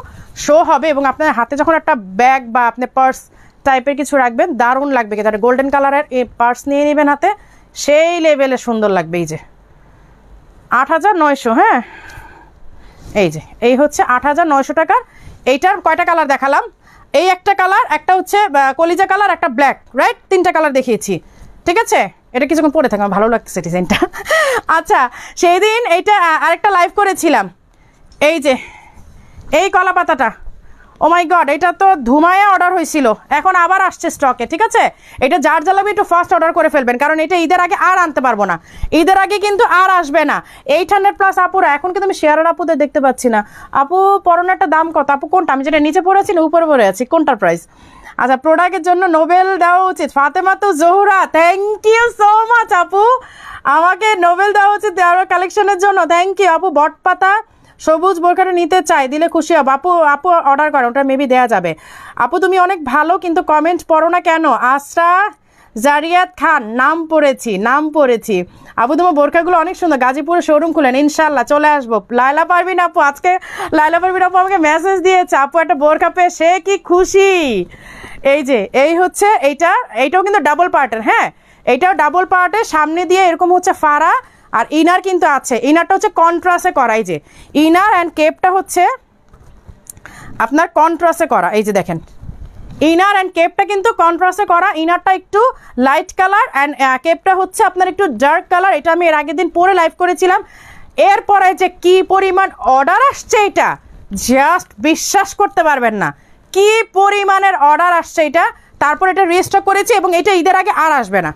শো হবে, এবং আপনার হাতে যখন একটা ব্যাগ বা আপনি পার্স টাইপের কিছু রাখবেন দারুণ লাগবে, কিন্তু গোল্ডেন কালারের এই পার্স নিয়ে নেবেন হাতে, সেই লেভেলে সুন্দর লাগবে। এই যে 8,900। হ্যাঁ এই হচ্ছে 8,900 টাকার। এইটার কয়টা কালার দেখালাম? এই একটা কালার, একটা হচ্ছে কলিজা কালার, একটা ব্ল্যাক, রাইট? 3টা কালার দেখিয়েছি, ঠিক আছে? এটা কিছুক্ষণ পরে থাকবে, ভালো লাগছে ডিজাইনটা। আচ্ছা সেই দিন এইটা আরেকটা লাইভ করেছিলাম, এই যে এই কলা পাতাটা, ও মাই গড এটা তো ধুমায়া অর্ডার হয়েছিল, এখন আবার আসছে স্টকে, ঠিক আছে? এটা যার জ্বালাবে একটু ফার্স্ট অর্ডার করে ফেলবেন, কারণ এটা ঈদের আগে আর আনতে পারবো না, ঈদের আগে কিন্তু আর আসবে না। 800+ আপুরা, এখন কিন্তু আমি শেয়ারের আপুদের দেখতে পাচ্ছি না। আপু পরনেরটা দাম কত আপু? কোনটা? আমি যেটা নিচে পড়েছি না উপরে পড়ে আছি, কোনটার প্রাইস? আচ্ছা প্রোডাক্টের জন্য নোবেল দেওয়া উচিত ফাতেমা তো Zohra, thank you so much আপু, আমাকে নোবেল দেওয়া উচিত দেওয়ার কালেকশনের জন্য, থ্যাংক ইউ আপু। বটপাতা সবুজ বোরকাটা নিতে চাই, দিলে খুশি হব। আপু অর্ডার করো, ওটা মেবি দেওয়া যাবে। আপু তুমি অনেক ভালো, কিন্তু কমেন্ট পড়ো না কেন? আসরা জারিয়াত খান, নাম পড়েছি। আপু তোমার বোরকাগুলো অনেক সুন্দর, গাজীপুরে শোরুম খুলেন, ইনশাল্লাহ চলে আসবো। লাইলা পারবিন আপু, আজকে লাইলা পারবিন আপু আমাকে মেসেজ দিয়েছে, আপু একটা বোরকা পেয়ে সে কি খুশি। এই যে এই হচ্ছে এইটাও কিন্তু ডাবল পার্টের। হ্যাঁ এইটাও ডাবল পার্টের, সামনে দিয়ে এরকম হচ্ছে ফাড়া, আর ইনার কিন্তু আছে, ইনারটা হচ্ছে কন্ট্রাস্টে করা। এই যে ইনার অ্যান্ড কেপটা হচ্ছে আপনার কন্ট্রাস্টে করা। এই যে দেখেন ইনার অ্যান্ড কেপটা কিন্তু কন্ট্রাস্টে করা, ইনারটা একটু লাইট কালার অ্যান্ড কেপটা হচ্ছে আপনার একটু ডার্ক কালার। এটা আমি এর আগের দিন পরে লাইভ করেছিলাম। এরপরে যে কি পরিমাণ অর্ডার আসছে, এটা জাস্ট বিশ্বাস করতে পারবেন না কি পরিমাণের অর্ডার আসছে এটা। তারপর এটা রিস্টক করেছি এবং এটা ঈদের আগে আর আসবে না,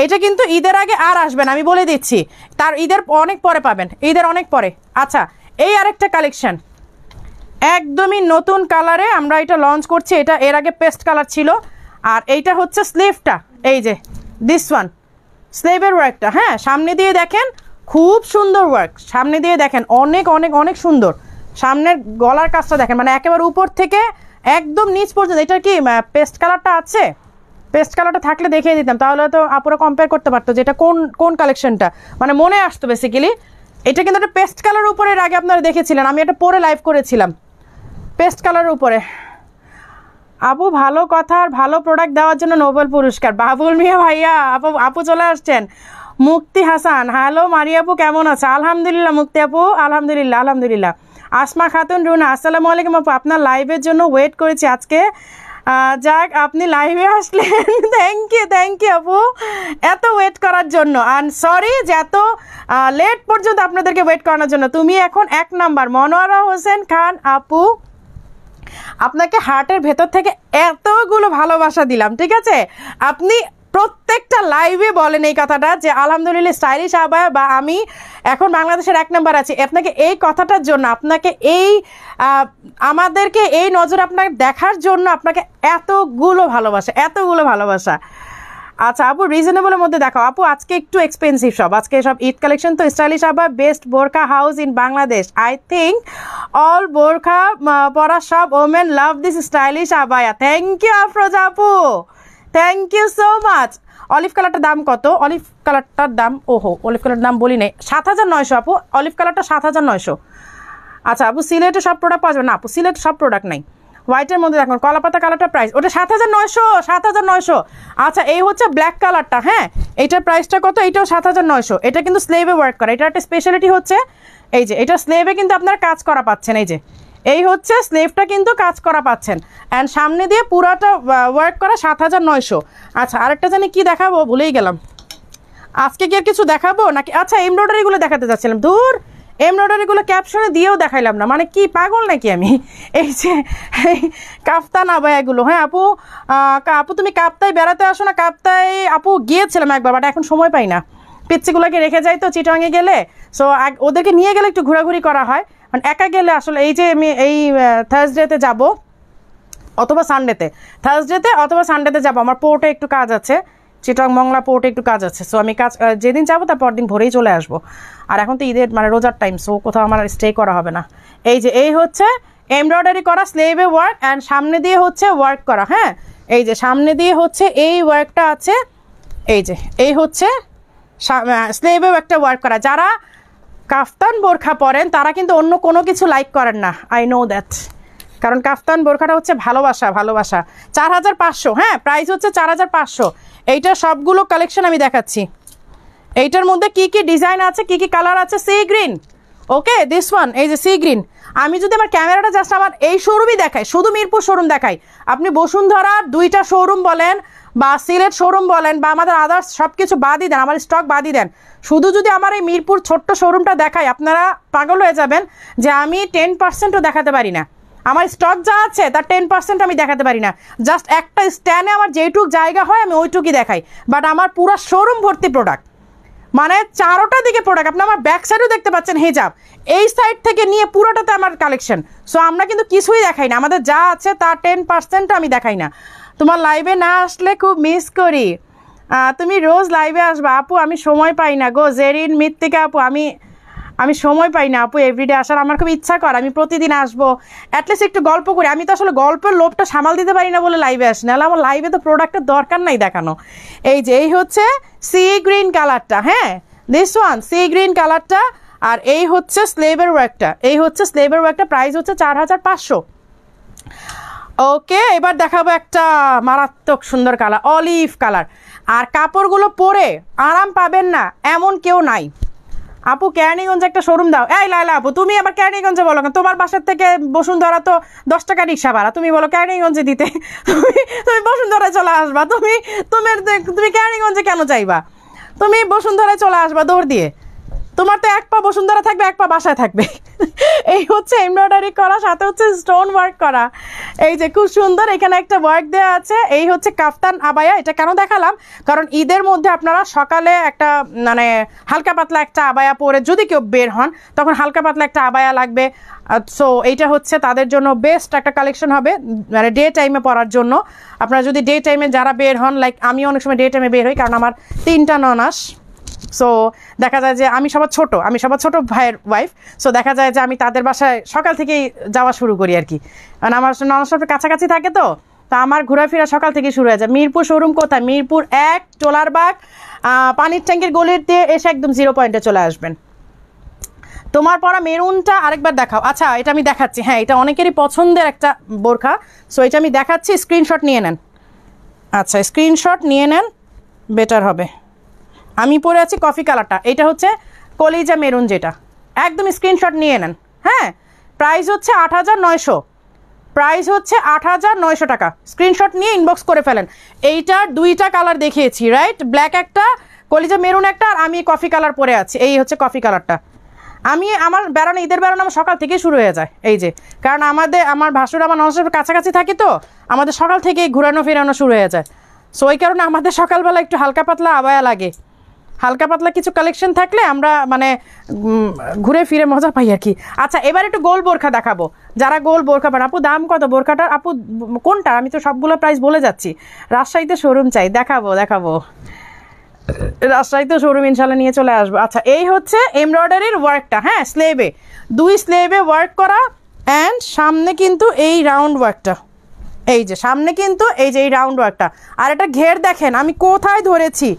এটা কিন্তু ঈদের আগে আর আসবে না, আমি বলে দিচ্ছি। তার ঈদের অনেক পরে পাবেন, ঈদের অনেক পরে। আচ্ছা, এই আরেকটা কালেকশন একদমই নতুন কালারে আমরা এটা লঞ্চ করছি। এটা এর আগে পেস্ট কালার ছিল। আর এইটা হচ্ছে স্লিভটা, এই যে দিস ওয়ান স্লিভের ওয়ার্কটা, হ্যাঁ সামনে দিয়ে দেখেন খুব সুন্দর ওয়ার্ক, সামনে দিয়ে দেখেন অনেক অনেক অনেক সুন্দর। সামনের গলার কাজটা দেখেন, মানে একেবারে উপর থেকে একদম নিচ পর্যন্ত। এটা কি পেস্ট কালারটা আছে? পেস্ট কালারটা থাকলে দেখিয়ে দিতাম, তাহলে তো আপুরা কম্পেয়ার করতে পারতো যে এটা কোন কোন কালেকশনটা, মানে মনে আসতো বেসিক্যালি। এটা কিন্তু একটা পেস্ট কালার উপরে এর আগে আপনারা দেখেছিলেন, আমি এটা পরে লাইভ করেছিলাম পেস্ট কালারের উপরে। আপু ভালো কথা আর ভালো প্রোডাক্ট দেওয়ার জন্য নোবেল পুরস্কার। বাবুল মিয়া ভাইয়া, আপু চলে আসছেন। মুক্তি হাসান, হ্যালো মারিয়া আপু কেমন আছে? আলহামদুলিল্লাহ মুক্তি আপু, আলহামদুলিল্লাহ আলহামদুলিল্লাহ। আসমা খাতুন রুনা, আসসালামু আলাইকুম আপু, আপনার লাইভের জন্য ওয়েট করেছি আজকে। যাক আপনি লাইভে আসলেন, থ্যাংক ইউ আপু এত ওয়েট করার জন্য। অ্যান্ড সরি যে এত লেট পর্যন্ত আপনাদেরকে ওয়েট করানোর জন্য। তুমি এখন 1 নাম্বার। মনোয়ারা হোসেন খান আপু, আপনাকে হার্টের ভেতর থেকে এতগুলো ভালোবাসা দিলাম, ঠিক আছে? আপনি প্রত্যেকটা লাইভে বলেন এই কথাটা যে আলহামদুলিল্লাহ স্টাইলিশ আবায়া বা আমি এখন বাংলাদেশের 1 নাম্বার আছি। আপনাকে এই কথাটার জন্য, আপনাকে এই আমাদেরকে এই নজর আপনাকে দেখার জন্য আপনাকে এতগুলো ভালোবাসা, এতগুলো ভালোবাসা। আচ্ছা আপু রিজনেবলের মধ্যে দেখাও। আপু আজকে একটু এক্সপেন্সিভ সব, আজকে সব ঈদ কালেকশন তো। স্টাইলিশ আবায়া বেস্ট বোরখা house in Bangladesh. I think all বোরখা পরা সব ওমেন লাভ দিস স্টাইলিশ আবায়া। থ্যাংক ইউ আফরোজা আপু, thank you so much. Olive কালারটার দাম কত? অলিভ কালারটার দাম, ওহো অলিভ কালারটার দাম বলি নাই, 7900 আপু। অলিভ কালারটা 7900। আচ্ছা আপু সিলেটে সব প্রোডাক্ট পাওয়া যাবে না? আপু সিলেট সব প্রোডাক্ট নাই। হোয়াইটের মধ্যে দেখুন কলাপাতা কালারটা প্রাইস ওটা 7900। আচ্ছা এই হচ্ছে ব্ল্যাক কালারটা, হ্যাঁ এইটার প্রাইসটা কত? এইটাও 7900। এটা কিন্তু স্লেভে ওয়ার্ক করা। এটার একটা স্পেশালিটি হচ্ছে এই যে এটা স্লেভে কিন্তু আপনারা কাজ করা পাচ্ছেন। এই যে এই হচ্ছে স্লেভটা কিন্তু কাজ করা পাচ্ছেন অ্যান্ড সামনে দিয়ে পুরাটা ওয়ার্ক করা 7900। আচ্ছা আরেকটা জানি কি দেখাবো, ভুলেই গেলাম। আজকে কি আর কিছু দেখাবো নাকি? আচ্ছা এমব্রয়ডারিগুলো দেখাতে যাচ্ছিলাম, ধুর এমব্রয়ডারিগুলো ক্যাপশনে দিয়েও দেখাইলাম না, মানে কি পাগল নাকি আমি? এই যে কাপ্তান আবায়াগুলো, হ্যাঁ আপু আপু তুমি কাপ্তায় বেড়াতে আসো না? কাপ্তায় আপু গিয়েছিলাম একবার, বাট এখন সময় পাই না। পিচ্চিগুলোকে রেখে যাই তো চিটাঙে গেলে, সো ওদেরকে নিয়ে গেলে একটু ঘোরাঘুরি করা হয়, মানে একা গেলে আসলে। এই যে আমি এই থার্সডেতে যাব অথবা সানডেতে, থার্সডেতে অথবা সানডেতে যাব, আমার পোর্টে একটু কাজ আছে, চিটাং মংলা পোর্টে একটু কাজ আছে। সো আমি কাজ যেদিন যাবো তার পর দিন ভোরেই চলে আসবো। আর এখন তো ঈদের মানে রোজার টাইম, সো কোথাও আমার স্টে করা হবে না। এই যে এই হচ্ছে এমব্রয়ডারি করা স্লেভে ওয়ার্ক অ্যান্ড সামনে দিয়ে হচ্ছে ওয়ার্ক করা, হ্যাঁ এই যে সামনে দিয়ে হচ্ছে এই ওয়ার্কটা আছে। এই যে এই হচ্ছে স্লেভেও একটা ওয়ার্ক করা। যারা কাফতান বোরখা পরেন তারা কিন্তু অন্য কোনো কিছু লাইক করেন না, আই নো দ্যাট, কারণ কাফতান বোরখাটা হচ্ছে ভালোবাসা, ভালোবাসা। 4500, হ্যাঁ প্রাইস হচ্ছে 4500। এইটার সবগুলো কালেকশন আমি দেখাচ্ছি। এইটার মধ্যে কি কি ডিজাইন আছে, কি কি কালার আছে। Sea green, okay this one, এই যে সি গ্রিন। আমি যদি আমার ক্যামেরাটা জাস্ট আমার এই শোরুমই দেখাই, শুধু মিরপুর শোরুম দেখাই, আপনি বসুন্ধরার 2টা শোরুম বলেন বা সিলেট শোরুম বলেন বা আমাদের আদার্স সব কিছু বাদই দেন, আমার স্টক বাদই দেন, শুধু যদি আমার এই মিরপুর ছোট্ট শোরুমটা দেখাই আপনারা পাগল হয়ে যাবেন যে আমি 10%ও দেখাতে পারি না। আমার স্টক যা আছে তার 10% আমি দেখাতে পারি না। জাস্ট একটা স্ট্যান্ডে আমার যেটুক জায়গা হয় আমি ওইটুকুই দেখাই, বাট আমার পুরো শোরুম ভর্তি প্রোডাক্ট, মানে চারোটা দিকে প্রোডাক্ট। আপনি আমার ব্যাক সাইডও দেখতে পাচ্ছেন হিজাব, এই সাইড থেকে নিয়ে পুরোটাতে আমার কালেকশন। সো আমরা কিন্তু কিছুই দেখাই না, আমাদের যা আছে তার 10% আমি দেখাই না। তোমার লাইভে না আসলে খুব মিস করি। তুমি রোজ লাইভে আসবা আপু, আমি সময় পাই না গো। জেরিন মৃত্তিকা আপু, আমি সময় পাই না আপু এভরিডে আসার। আমার খুব ইচ্ছা করে আমি প্রতিদিন আসবো, অ্যাটলিস্ট একটু গল্প করি। আমি তো আসলে গল্পের লোভটা সামাল দিতে পারি না বলে লাইভে আসি, নাহলে আমার লাইভে তো প্রোডাক্টের দরকার নাই দেখানো। এই যে এই হচ্ছে সি গ্রিন কালারটা, হ্যাঁ দিস ওয়ান সি গ্রিন কালারটা। আর এই হচ্ছে স্লেভের ওয়ার্কটা, এই হচ্ছে স্লেভের ওয়ার্কটা, প্রাইস হচ্ছে 4500। ওকে এবার দেখাবো একটা মারাত্মক সুন্দর কালার, অলিভ কালার। আর কাপড়গুলো পরে আরাম পাবেন না এমন কেউ নাই, আপু কেরানীগঞ্জে একটা শোরুম দাও। এই লাইলা আপু, তুমি আবার কেরানীগঞ্জে বলো কেন? তোমার বাসার থেকে বসুন্ধরা তো 10 টাকা রিক্সা ভাড়া, তুমি বলো কেরানীগঞ্জে দিতে। তুমি বসুন্ধরায় চলে আসবা, তুমি কেরানীগঞ্জে কেন চাইবা? তুমি বসুন্ধরায় চলে আসবা দৌড় দিয়ে। তোমার তো এক পা বসুন্ধরা থাকবে, এক পা বাসায় থাকবে। এই হচ্ছে এমব্রয়ডারি করা, সাথে হচ্ছে স্টোন ওয়ার্ক করা। এই যে খুব সুন্দর এখানে একটা ওয়ার্ক দেওয়া আছে। এই হচ্ছে কাফতান আবায়া। এটা কেন দেখালাম, কারণ ঈদের মধ্যে আপনারা সকালে একটা মানে হালকা পাতলা একটা আবায়া পরে যদি কেউ বের হন, তখন হালকা পাতলা একটা আবায়া লাগবে। সো এইটা হচ্ছে তাদের জন্য বেস্ট একটা কালেকশন হবে, মানে ডে টাইমে পরার জন্য। আপনারা যদি ডে টাইমে যারা বের হন, লাইক আমি অনেক সময় ডে টাইমে বের হই, কারণ আমার 3টা ননাস। সো দেখা যায় যে আমি সবার ছোট ভাইয়ের ওয়াইফ। সো দেখা যায় যে আমি তাদের বাসায় সকাল থেকেই যাওয়া শুরু করি আর কি, কারণ আমার ননসবের কাছাকাছি থাকে। তো আমার ঘোরাফেরা সকাল থেকে শুরু হয়ে যায়। মিরপুর শোরুম কোথায়? মিরপুর 1 টোলারবাগ, পানির ট্যাঙ্কের গলির দিয়ে এসে একদম 0 পয়েন্টে চলে আসবেন। তোমার পরা মেরুনটা আরেকবার দেখাও। আচ্ছা, এটা আমি দেখাচ্ছি। হ্যাঁ, এটা অনেকেরই পছন্দের একটা বোরখা। সো এটা আমি দেখাচ্ছি, স্ক্রিনশট নিয়ে নেন। আচ্ছা, স্ক্রিনশট নিয়ে নেন, বেটার হবে। আমি পরে আছি কফি কালারটা, এটা হচ্ছে কলিজা মেরুন, যেটা একদম স্ক্রিনশট নিয়ে নেন। হ্যাঁ, প্রাইস হচ্ছে 8,900, প্রাইস হচ্ছে 8,900 টাকা। স্ক্রিনশট নিয়ে ইনবক্স করে ফেলেন। এইটার 2টা কালার দেখিয়েছি, রাইট? ব্ল্যাক একটা, কলিজা মেরুন একটা, আর আমি কফি কালার পরে আছি। এই হচ্ছে কফি কালারটা। আমার বেড়ানো, ঈদের বেড়ানো আমার সকাল থেকে শুরু হয়ে যায়। এই যে, কারণ আমার ভাসুর আমার ননসের কাছাকাছি থাকি, তো আমাদের সকাল থেকেই ঘুরানো ফেরানো শুরু হয়ে যায়। সো ওই কারণে আমাদের সকালবেলা একটু হালকা পাতলা আবায়া লাগে। হালকা পাতলা কিছু কালেকশন থাকলে আমরা মানে ঘুরে ফিরে মজা পাই আর কি। আচ্ছা, এবার একটু গোল বোরখা দেখাবো। যারা গোল বোরখা পান, আপু দাম কত বোরখাটার? আপু কোনটা? আমি তো সবগুলো প্রাইস বলে যাচ্ছি। রাজশাহীতে শোরুম চাই, দেখাবো রাজশাহীতে শোরুম ইনশাল্লাহ নিয়ে চলে আসবো। আচ্ছা, এই হচ্ছে এমব্রয়ডারির ওয়ার্কটা। হ্যাঁ, স্লেবে 2 স্লেবে ওয়ার্ক করা, অ্যান্ড সামনে কিন্তু এই রাউন্ড ওয়ার্কটা। এই যে সামনে কিন্তু এই যে এই রাউন্ড ওয়ার্কটা, আর এটা ঘের দেখেন আমি কোথায় ধরেছি,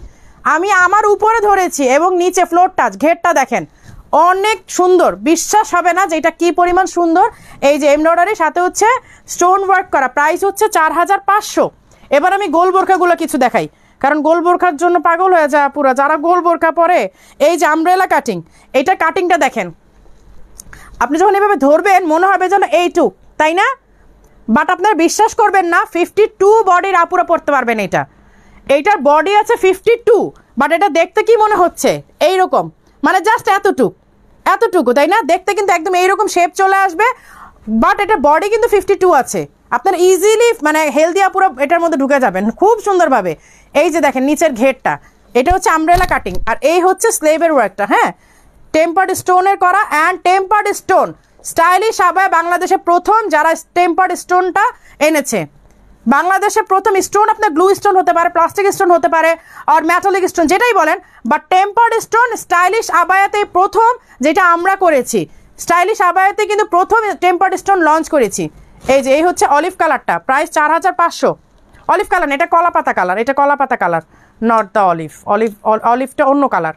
আমি আমার উপরে ধরেছি, এবং নিচে ফ্লোর টাচ, ঘেরটা দেখেন অনেক সুন্দর, বিশ্বাস হবে না যে এটা কি পরিমাণ সুন্দর। এই যে এমব্রয়ডারির সাথে হচ্ছে স্টোন ওয়ার্ক করা, প্রাইস হচ্ছে 4,500। এবার আমি গোল বোরখাগুলো কিছু দেখাই, কারণ গোল বোরখার জন্য পাগল হয়ে যায় পুরা যারা গোল বোরখা পরে। এই যে আমব্রেলা কাটিং, এইটা কাটিংটা দেখেন, আপনি যখন এভাবে ধরবেন মনে হবে যেন এইটুক, তাই না? বাট আপনারা বিশ্বাস করবেন না, 52 বডির আপুরা পড়তে পারবেন এটা। এইটার বডি আছে 52, বাট এটা দেখতে কি মনে হচ্ছে এইরকম, মানে জাস্ট এতটুকু, তাই না? দেখতে কিন্তু একদম এইরকম শেপ চলে আসবে, বাট এটা বডি কিন্তু 52 আছে। আপনার ইজিলি মানে হেলদি আপুরা এটার মধ্যে ঢুকে যাবেন খুব সুন্দরভাবে। এই যে দেখেন নিচের ঘেরটা, এটা হচ্ছে আমব্রেলা কাটিং, আর এই হচ্ছে স্লেভের ওয়ার্কটা। হ্যাঁ, টেম্পার্ড স্টোনের করা, and tempered stone stylish abaya বাংলাদেশে প্রথম যারা টেম্পার্ড স্টোনটা এনেছে। বাংলাদেশে প্রথম স্টোন আপনার গ্লু স্টোন হতে পারে, প্লাস্টিক স্টোন হতে পারে, আর মেটালিক স্টোন, যেটাই বলেন, বাট টেম্পার্ড স্টোন স্টাইলিশ আবায়াতে প্রথম, যেটা আমরা করেছি। স্টাইলিশ আবায়াতে কিন্তু প্রথম টেম্পার্ড স্টোন লঞ্চ করেছি। এই যে এই হচ্ছে অলিভ কালারটা, প্রাইস 4,500। অলিভ কালার, এটা কলাপাতা কালার, এটা কলাপাতা কালার, নট দ্য অলিভটা অন্য কালার।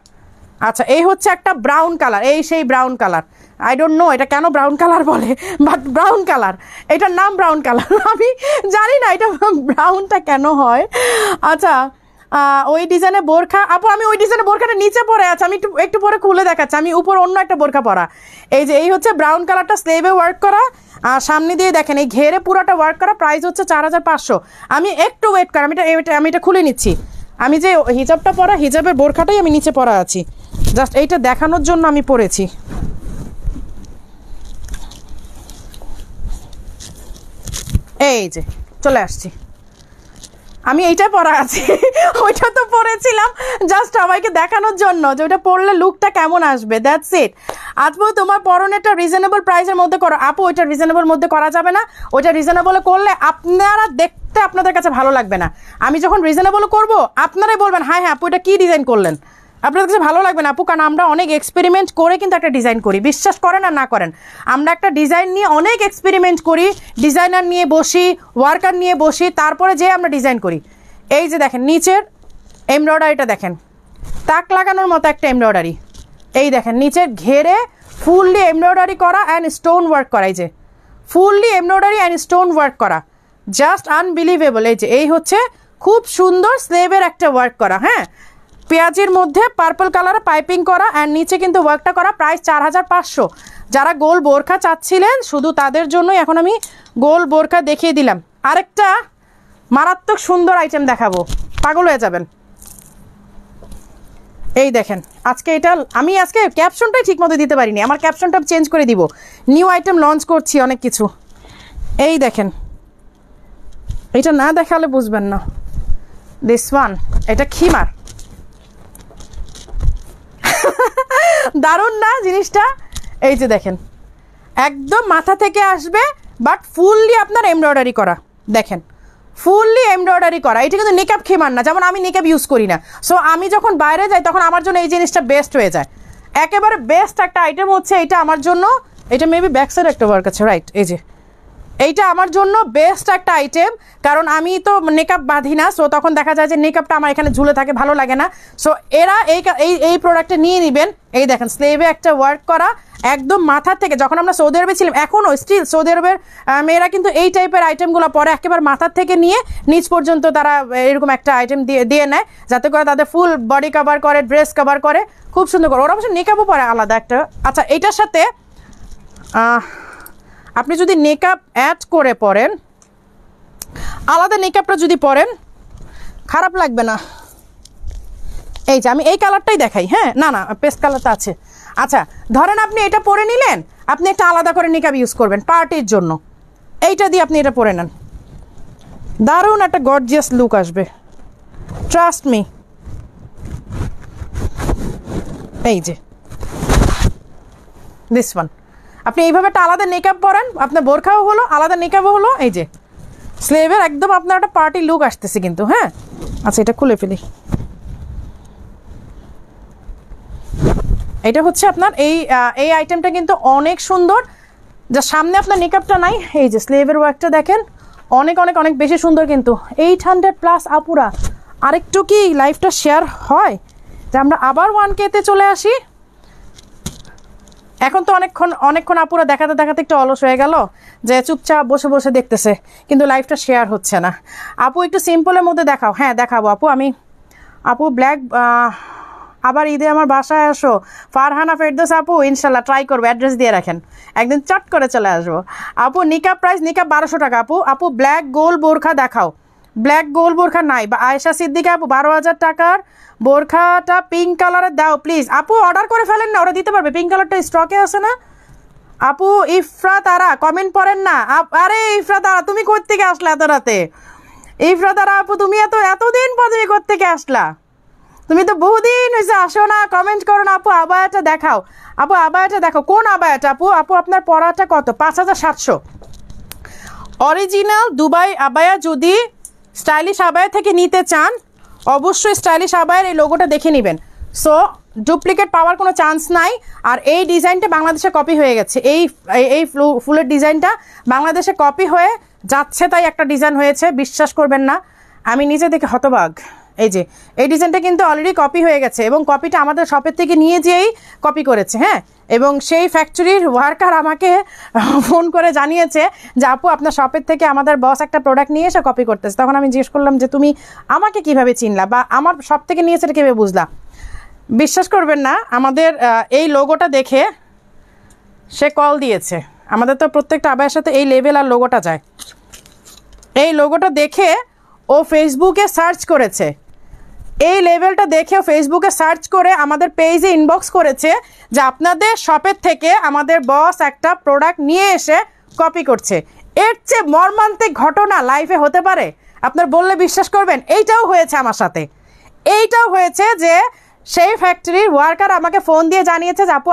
আচ্ছা, এই হচ্ছে একটা ব্রাউন কালার, এই সেই brown colour. I don't know এটা কেন ব্রাউন কালার বলে, বাট ব্রাউন কালার, এটার নাম ব্রাউন কালার। আমি জানি না এটা ব্রাউনটা কেন হয়। আচ্ছা, ওই ডিজাইনের বোরখা, আপু আমি ওই ডিজাইনের বোরখাটা নিচে পরে আছে, আমি একটু পরে খুলে দেখাচ্ছি। আমি উপর অন্য একটা বোরখা পরা। এই যে এই হচ্ছে ব্রাউন কালারটা, স্লেভে ওয়ার্ক করা, আর সামনে দিয়ে দেখেন এই ঘেরে পুরোটা ওয়ার্ক করা, প্রাইস হচ্ছে 4,500। আমি একটু ওয়েট করি, আমি এটা খুলে নিচ্ছি। আমি যে হিজাবটা পরা, হিজাবের বোরখাটাই আমি নিচে পরা আছি, জাস্ট এইটা দেখানোর জন্য আমি পরেছি। এই যে চলে আসছি, আমি এইটা পরা আছি। ওইটা তো পরেছিলাম জাস্ট সবাইকে দেখানোর জন্য যে ওইটা পরলে লুকটা কেমন আসবে, দ্যাটস ইট। আপু তোমার পরনেটা রিজনেবল প্রাইসের মধ্যে করো। আপু ওইটা রিজনেবল মধ্যে করা যাবে না, ওইটা রিজনেবল করলে আপনারা দেখতে আপনাদের কাছে ভালো লাগবে না। আমি যখন রিজনেবল করব আপনারাই বলবেন হ্যাঁ আপু এটা কী ডিজাইন করলেন, আপনাদের কাছে ভালো লাগবে না আপু, কারণ আমরা অনেক এক্সপেরিমেন্ট করে কিন্তু একটা ডিজাইন করি, বিশ্বাস করেন আর না করেন। আমরা একটা ডিজাইন নিয়ে অনেক এক্সপেরিমেন্ট করি, ডিজাইনার নিয়ে বসি, ওয়ার্কার নিয়ে বসি, তারপরে যে আমরা ডিজাইন করি। এই যে দেখেন নিচের এমব্রয়ডারিটা দেখেন, তাক লাগানোর মতো একটা এমব্রয়ডারি। এই দেখেন নিচের ঘেরে ফুললি এমব্রয়ডারি করা অ্যান্ড স্টোন ওয়ার্ক করা, এই যে fully embroidery and stone work করা, জাস্ট আনবিলিভেবল। এই যে এই হচ্ছে খুব সুন্দর স্লেভের একটা ওয়ার্ক করা। হ্যাঁ, পেঁয়াজের মধ্যে পার্পল কালারে পাইপিং করা অ্যান্ড নিচে কিন্তু ওয়ার্কটা করা, প্রাইস 4500। যারা গোল বোরখা চাচ্ছিলেন শুধু তাদের জন্যই এখন আমি গোল বোরখা দেখিয়ে দিলাম। আরেকটা মারাত্মক সুন্দর আইটেম দেখাবো, পাগল হয়ে যাবেন। এই দেখেন, আমি আজকে ক্যাপশনটাই ঠিক মতো দিতে পারিনি, আমার ক্যাপশনটা চেঞ্জ করে দিব। নিউ আইটেম লঞ্চ করছি অনেক কিছু। এই দেখেন, এটা না দেখালে বুঝবেন না। দিস ওয়ান, এটা খিমার। দারুণ না জিনিসটা? এই যে দেখেন, একদম মাথা থেকে আসবে, বাট ফুললি আপনার এমব্রয়ডারি করা। দেখেন, ফুললি এমব্রয়ডারি করা। এটা কিন্তু নেকআপ খিমার না, যেমন আমি নেকআপ ইউজ করি না। সো আমি যখন বাইরে যাই তখন আমার জন্য এই জিনিসটা বেস্ট হয়ে যায়। একেবারে বেস্ট একটা আইটেম হচ্ছে এইটা আমার জন্য। এটা মেবি ব্যাক সাইড একটা ওয়ার্ক আছে, রাইট? এই যে এইটা আমার জন্য বেস্ট একটা আইটেম, কারণ আমি তো মেকআপ বাঁধি না। সো তখন দেখা যায় যে মেকআপটা আমার এখানে ঝুলে থাকে, ভালো লাগে না। সো এরা এই প্রোডাক্টটা নিয়ে নেবেন। এই দেখেন, স্লেভে একটা ওয়ার্ক করা, একদম মাথার থেকে। যখন আমরা সৌদি আরবে ছিলাম, এখনও স্টিল সৌদি আরবের মেয়েরা কিন্তু এই টাইপের আইটেমগুলো পরে একেবারে মাথার থেকে নিয়ে নিচ পর্যন্ত তারা এরকম একটা আইটেম দিয়ে নেয়, যাতে করে তাদের ফুল বডি কভার করে, ড্রেস কভার করে, খুব সুন্দর করে। ওরা অবশ্য মেকআপও পরে আলাদা একটা। আচ্ছা, এইটার সাথে আপনি যদি মেকআপ অ্যাড করে পরেন, আলাদা মেকআপটা যদি পরেন খারাপ লাগবে না। এই যে আমি এই কালারটাই দেখাই, হ্যাঁ, না পেস্ট কালারটা আছে। আচ্ছা, ধরেন আপনি এটা পরে নিলেন, আপনি একটা আলাদা করে মেকআপ ইউজ করবেন পার্টির জন্য, এইটা দিয়ে আপনি এটা পরে নেন, দারুণ একটা গর্জিয়াস লুক আসবে, ট্রাস্ট মি। এই যে দিস ওয়ান, আপনি এইভাবে একটা আলাদা মেকআপ পরেন, আপনার বোরখাও হলো, আলাদা মেকআপও হলো। এই যে স্লেভের একদম আপনার একটা পার্টি লুক আসতেছে কিন্তু, হ্যাঁ। আচ্ছা, এটা খুলে ফেলি। এটা হচ্ছে আপনার এই আইটেমটা কিন্তু অনেক সুন্দর, যা সামনে আপনার মেকআপটা নাই। এই যে স্লেভের ওয়ার্কটা দেখেন, অনেক অনেক অনেক বেশি সুন্দর কিন্তু। 800+ আপুরা, আরেকটু কি লাইফটা শেয়ার হয় যে আমরা আবার 1K-তে চলে আসি? এখন তো অনেকক্ষণ আপুরা দেখাতে দেখাতে একটু অলস হয়ে গেল, যে চুপচাপ বসে বসে দেখতেছে, কিন্তু লাইফটা শেয়ার হচ্ছে না। আপু একটু সিম্পলের মধ্যে দেখাও। হ্যাঁ, দেখাবো আপু ব্ল্যাক। আবার ঈদে আমার বাসায় আসো, ফারহানা ফেরদৌস আপু, ইনশাল্লাহ ট্রাই করবো। অ্যাড্রেস দিয়ে রাখেন, একদিন চট করে চলে আসবো। আপু নিকাব প্রাইস, নিকাব 1200 টাকা। আপু ব্ল্যাক গোল বোরখা দেখাও। ব্ল্যাক গোল বোরখা নাই। বা আয়েশা সিদ্দিকা আপু 12,000 টাকার বোরখাটা পিঙ্ক কালারের দাও প্লিজ। আপু অর্ডার করে ফেলেন না, ওরা দিতে পারবে। পিঙ্ক কালারটা স্টকে আছে না? আপু ইফরা তারা কমেন্ট পড়েন না। আরে ইফরা তারা, তুমি কোত্থেকে আসলা এত রাতে? ইফরা তারা আপু, তুমি এতদিন পর তুমি কোত্থেকে আসলা? তুমি তো বহুদিন হয়েছে আসো না, কমেন্ট করো না। আপু আবায়াটা দেখাও। আপু আবায়াটা দেখো। কোন আবায়াটা আপু? আপু আপনার পড়াটা কত? 5700। অরিজিনাল দুবাই আবায়া যদি স্টাইলিশ আবায়া থেকে নিতে চান, অবশ্যই স্টাইলিশ আবায়ের এই লোগোটা দেখে নেবেন। সো ডুপ্লিকেট পাওয়ার কোনো চান্স নাই। আর এই ডিজাইনটা বাংলাদেশে কপি হয়ে গেছে। এই ফুলের ডিজাইনটা বাংলাদেশে কপি হয়ে যাচ্ছে, তাই একটা ডিজাইন হয়েছে। বিশ্বাস করবেন না, আমি নিজে দেখে হতবাক। এই যে এই ডিজাইনটা কিন্তু অলরেডি কপি হয়ে গেছে, এবং কপিটা আমাদের শপের থেকে নিয়ে যেয়েই কপি করেছে, হ্যাঁ। এবং সেই ফ্যাক্টরির ওয়ার্কার আমাকে ফোন করে জানিয়েছে যে আপু আপনার শপের থেকে আমাদের বস একটা প্রোডাক্ট নিয়ে এসে কপি করতেছে। তখন আমি জিজ্ঞেস করলাম যে তুমি আমাকে কিভাবে চিনলা, বা আমার শপ থেকে নিয়ে এসে কীভাবে বুঝলা? বিশ্বাস করবেন না, আমাদের এই লোগোটা দেখে সে কল দিয়েছে। আমাদের তো প্রত্যেকটা আবায়ের সাথে এই লেবেল আর লোগোটা যায়। এই লোগোটা দেখে ও ফেসবুকে সার্চ করেছে, এই লেভেলটা দেখে ফেসবুকে সার্চ করে আমাদের পেজে ইনবক্স করেছে যে আপনাদের শপের থেকে আমাদের বস একটা প্রোডাক্ট নিয়ে এসে কপি করছে। এর চেয়ে মর্মান্তিক ঘটনা লাইফে হতে পারে? আপনার বললে বিশ্বাস করবেন? এইটাও হয়েছে আমার সাথে। এইটাও হয়েছে যে সেই ফ্যাক্টরির ওয়ার্কার আমাকে ফোন দিয়ে জানিয়েছে যে আপু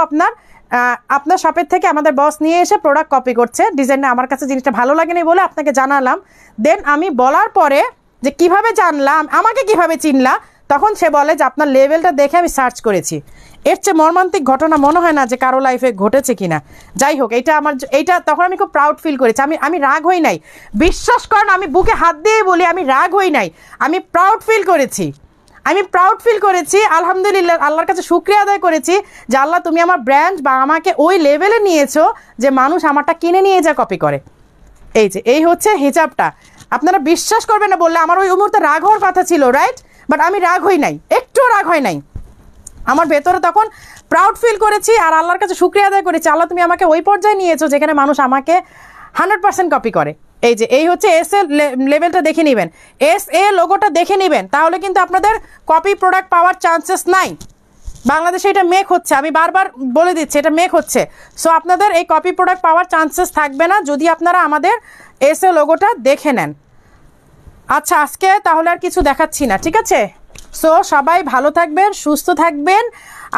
আপনার শপের থেকে আমাদের বস নিয়ে এসে প্রোডাক্ট কপি করছে। ডিজাইনটা আমার কাছে জিনিসটা ভালো লাগেনি বলে আপনাকে জানালাম। দেন আমি বলার পরে যে কিভাবে জানলাম, আমাকে কিভাবে চিনলা, তখন সে বলে যে আপনার লেভেলটা দেখে আমি সার্চ করেছি। এর চেয়ে মর্মান্তিক ঘটনা মনে হয় না যে কারো লাইফে ঘটেছে কিনা। যাই হোক, এইটা তখন আমি খুব প্রাউড ফিল করেছি। আমি রাগ হই নাই, বিশ্বাস করেন, আমি বুকে হাত দিয়ে বলি আমি রাগ হই নাই, আমি প্রাউড ফিল করেছি। আলহামদুলিল্লাহ, আল্লাহর কাছে শুকরিয়া আদায় করেছি যে আল্লাহ তুমি আমার ব্র্যান্ড বা আমাকে ওই লেভেলে নিয়েছো যে মানুষ আমারটা কিনে নিয়ে যা কপি করে। এই হচ্ছে হিজাবটা। আপনারা বিশ্বাস করবেন না, বললে আমার ওই মুহূর্তে রাগ হওয়ার কথা ছিল, রাইট? বাট আমি রাগ হই নাই, একটুও রাগ হয় নাই। আমার ভেতরে তখন প্রাউড ফিল করেছি আর আল্লাহর কাছে শুকরিয়া আদায় করেছি, আল্লাহ তুমি আমাকে ওই পর্যায়ে নিয়েছো যেখানে মানুষ আমাকে 100% কপি করে। এই হচ্ছে এস এ লেভেলটা দেখে নেবেন, এস এ লোগোটা দেখে নেবেন, তাহলে কিন্তু আপনাদের কপি প্রোডাক্ট পাওয়ার চান্সেস নাই। বাংলাদেশে এটা মেক হচ্ছে, আমি বারবার বলে দিচ্ছি এটা মেক হচ্ছে। সো আপনাদের এই কপি প্রোডাক্ট পাওয়ার চান্সেস থাকবে না যদি আপনারা আমাদের এস এ লোগোটা দেখে নেন। আচ্ছা, আজকে তাহলে আর কিছু দেখাচ্ছি না, ঠিক আছে? সো সবাই ভালো থাকবেন, সুস্থ থাকবেন,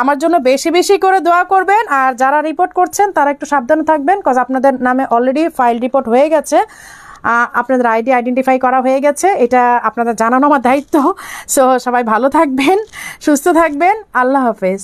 আমার জন্য বেশি বেশি করে দোয়া করবেন। আর যারা রিপোর্ট করছেন তারা একটু সাবধানে থাকবেন, কজ আপনাদের নামে অলরেডি ফাইল রিপোর্ট হয়ে গেছে, আপনাদের আইডি আইডেন্টিফাই করা হয়ে গেছে, এটা আপনাদের জানানো আমার দায়িত্ব। সো সবাই ভালো থাকবেন, সুস্থ থাকবেন, আল্লাহ হাফেজ।